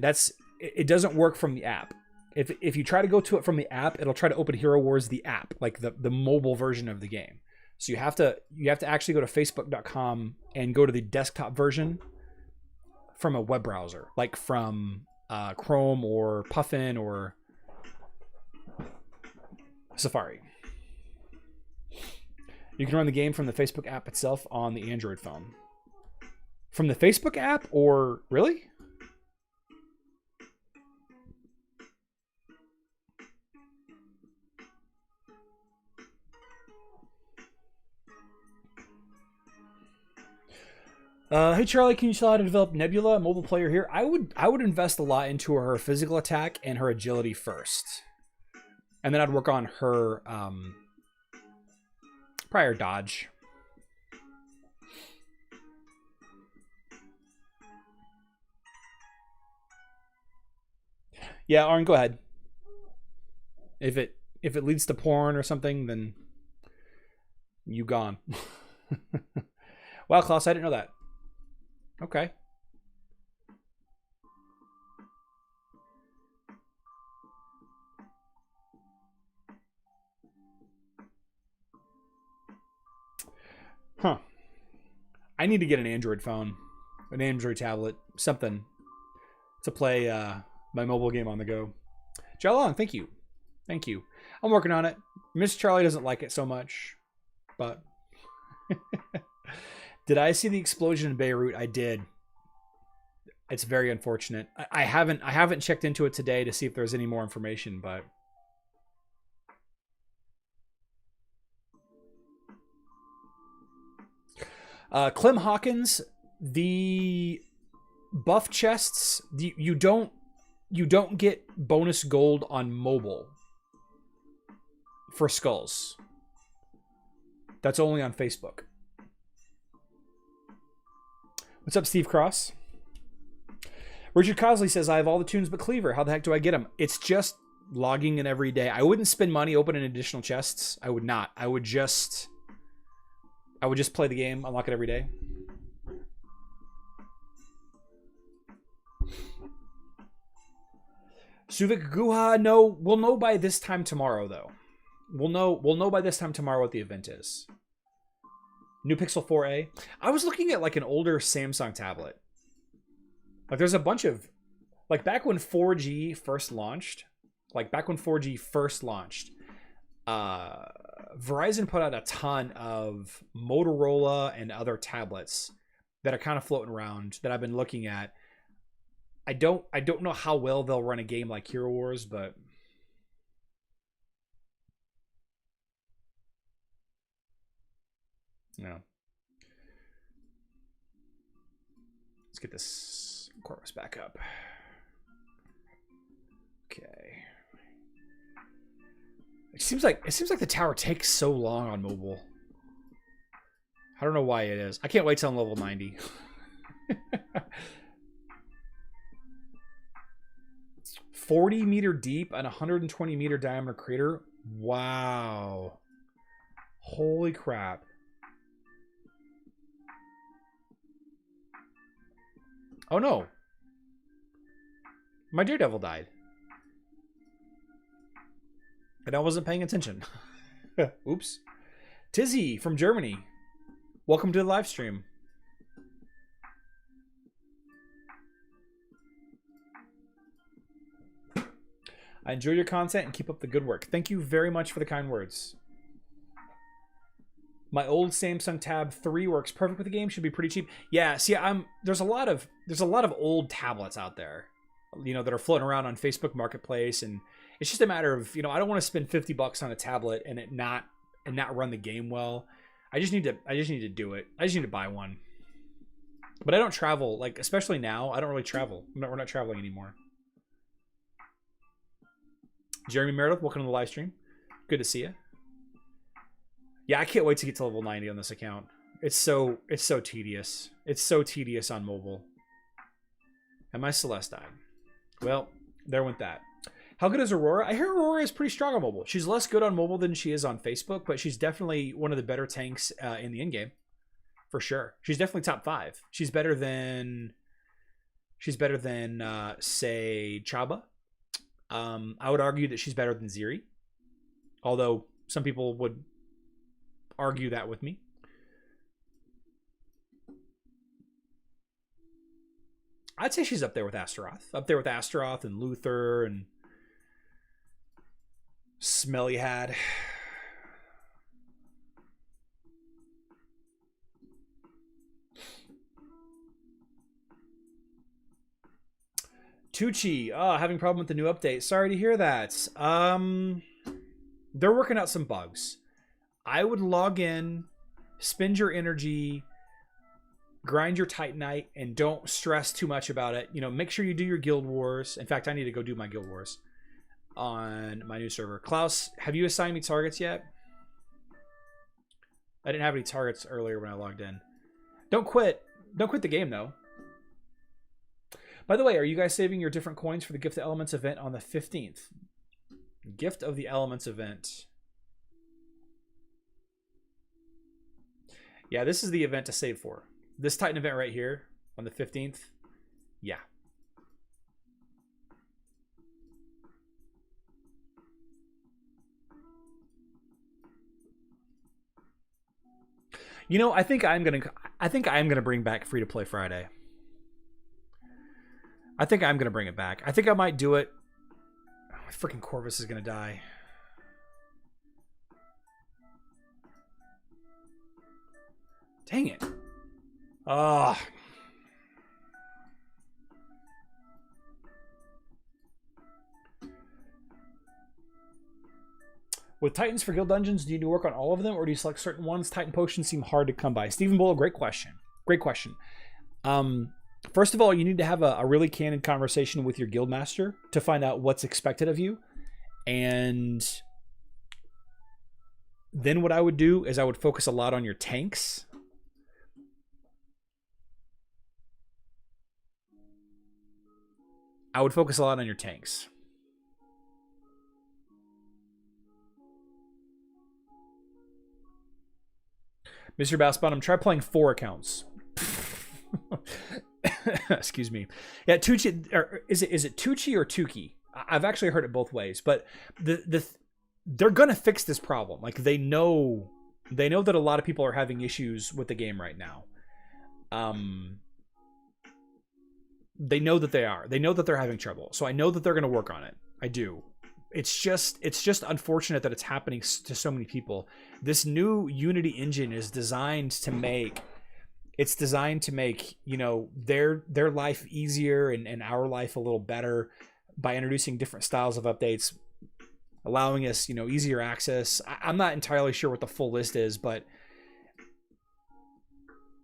it doesn't work from the app. If you try to go to it from the app, it'll try to open Hero Wars the app, like the mobile version of the game. So you have to actually go to facebook.com and go to the desktop version from a web browser, like from Chrome or Puffin or Safari. You can run the game from the Facebook app itself on the Android phone. From the Facebook app, or really? Hey Charlie, can you tell how to develop Nebula, a mobile player here? I would invest a lot into her physical attack and her agility first, and then I'd work on her prior dodge. Yeah, Arn, go ahead. If it leads to porn or something, then you gone. Wow, Klaus, I didn't know that. Okay. Huh. I need to get an Android phone, an Android tablet, something to play my mobile game on the go. Jalon, thank you. Thank you. I'm working on it. Miss Charlie doesn't like it so much, but... Did I see the explosion in Beirut? I did. It's very unfortunate. I haven't checked into it today to see if there's any more information, but Clem Hawkins, the buff chests, you don't get bonus gold on mobile for skulls. That's only on Facebook. What's up, Steve Cross? Richard Cosley says, I have all the tunes but Cleaver. How the heck do I get them? It's just logging in every day. I wouldn't spend money opening additional chests. I would not. I would just play the game, unlock it every day. Suvik Guha, no, we'll know by this time tomorrow though. We'll know by this time tomorrow what the event is. New Pixel 4a. I was looking at like an older Samsung tablet. Like there's a bunch of, like back when 4G first launched, Verizon put out a ton of Motorola and other tablets that are kind of floating around that I've been looking at. I don't know how well they'll run a game like Hero Wars, but no. Let's get this Corvus back up. Okay. It seems like the tower takes so long on mobile. I don't know why it is. I can't wait till I'm level 90. 40-meter deep and 120-meter diameter crater. Wow. Holy crap. Oh no. My Daredevil died. And I wasn't paying attention. Oops. Tizzy from Germany. Welcome to the live stream. I enjoy your content and keep up the good work. Thank you very much for the kind words. My old Samsung Tab 3 works perfect with the game. Should be pretty cheap. Yeah, see, there's a lot of old tablets out there, you know, that are floating around on Facebook Marketplace, and it's just a matter of, you know, I don't want to spend $50 on a tablet and not run the game well. I just need to do it. I just need to buy one. But I don't travel, like, especially now, I don't really travel. We're not traveling anymore. Jeremy Meredith, welcome to the live stream. Good to see you. Yeah, I can't wait to get to level 90 on this account. It's so tedious. It's so tedious on mobile. And my Celeste died. Well, there went that. How good is Aurora? I hear Aurora is pretty strong on mobile. She's less good on mobile than she is on Facebook, but she's definitely one of the better tanks in the in-game. For sure. She's definitely top 5. She's better than say, Chaba. I would argue that she's better than Ziri. Although some people would argue that with me. I'd say she's up there with Astaroth. Up there with Astaroth and Luther and Smelly Had. Tucci, having a problem with the new update. Sorry to hear that. They're working out some bugs. I would log in, spend your energy, grind your Titanite, and don't stress too much about it. You know, make sure you do your Guild Wars. In fact, I need to go do my Guild Wars on my new server. Klaus, have you assigned me targets yet? I didn't have any targets earlier when I logged in. Don't quit. Don't quit the game, though. By the way, are you guys saving your different coins for the Gift of Elements event on the 15th? Gift of the Elements event. Yeah, this is the event to save for. This Titan event right here on the 15th. Yeah. You know, I think I'm gonna bring back Free to Play Friday. I think I'm gonna bring it back. I think I might do it. Oh, my freaking Corvus is gonna die. Dang it. Oh. With Titans for Guild Dungeons, do you need to work on all of them, or do you select certain ones? Titan potions seem hard to come by. Stephen Bolo, great question. Great question. First of all, you need to have a really candid conversation with your guild master to find out what's expected of you. And then what I would do is I would focus a lot on your tanks. I would focus a lot on your tanks. Mr. Bassbottom, try playing 4 accounts. Excuse me. Yeah, Tucci, or is it Tucci or Tuki? I've actually heard it both ways, but they're gonna fix this problem. Like they know that a lot of people are having issues with the game right now. They know that they are. They know that they're having trouble. So I know that they're gonna work on it. I do. It's just unfortunate that it's happening to so many people. This new Unity engine is designed to make, you know, their life easier and our life a little better by introducing different styles of updates, allowing us, you know, easier access. I'm not entirely sure what the full list is, but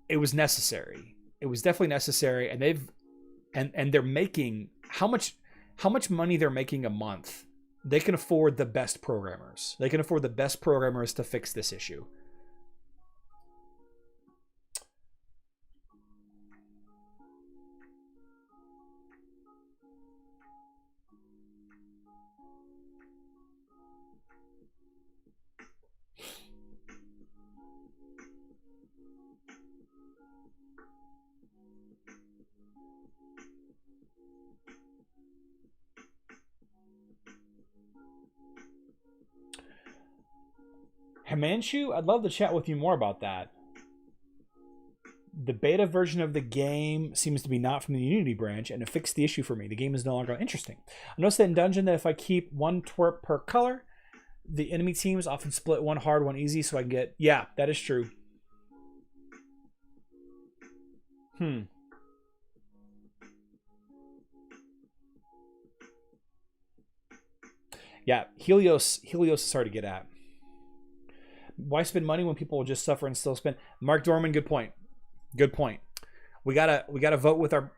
it was necessary. It was definitely necessary, and they're making how much money they're making a month. They can afford the best programmers. They can afford the best programmers to fix this issue. Himanshu, I'd love to chat with you more about that. The beta version of the game seems to be not from the Unity branch, and it fixed the issue for me. The game is no longer interesting. I noticed that in Dungeon that if I keep 1 twerp per color, the enemy teams often split 1 hard, 1 easy, so I can get... Yeah, that is true. Yeah, Helios is hard to get at. Why spend money when people will just suffer and still spend? Mark Dorman, good point. Good point. We gotta vote with our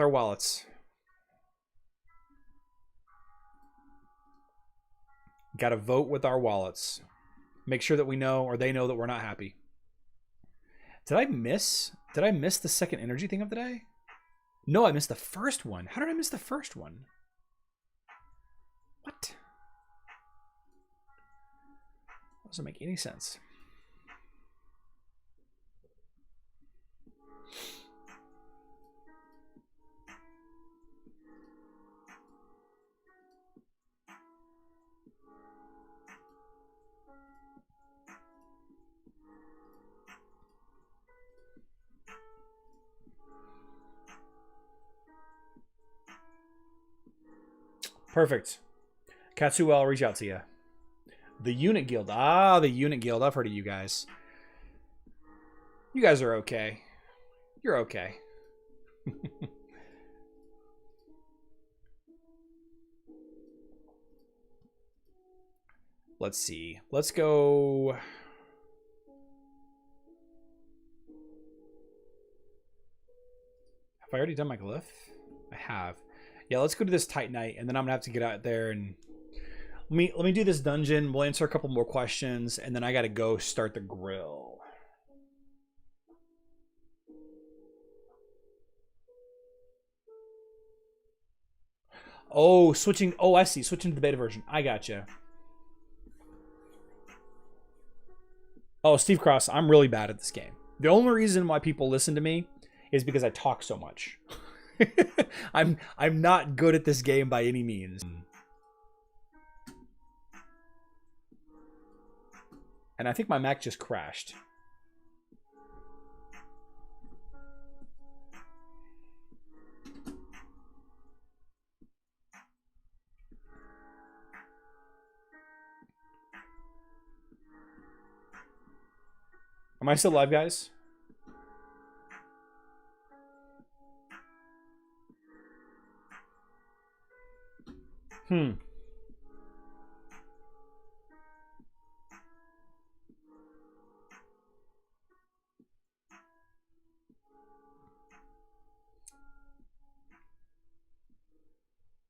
wallets. Gotta vote with our wallets. Make sure that we know, or they know, that we're not happy. Did I miss the second energy thing of the day? No, I missed the first one. How did I miss the first one? What? Doesn't make any sense. Perfect. Katsuo, I'll reach out to you. The Unit Guild. Ah, the Unit Guild. I've heard of you guys. You guys are okay. You're okay. Let's see. Let's go... Have I already done my glyph? I have. Yeah, let's go to this Titanite, and then I'm gonna have to get out there and let me do this dungeon. We'll answer a couple more questions, and then I gotta go start the grill. Oh, switching. Oh, I see. Switching to the beta version. I gotcha. Oh, Steve Cross, I'm really bad at this game. The only reason why people listen to me is because I talk so much. I'm not good at this game by any means. And I think my Mac just crashed. Am I still live, guys?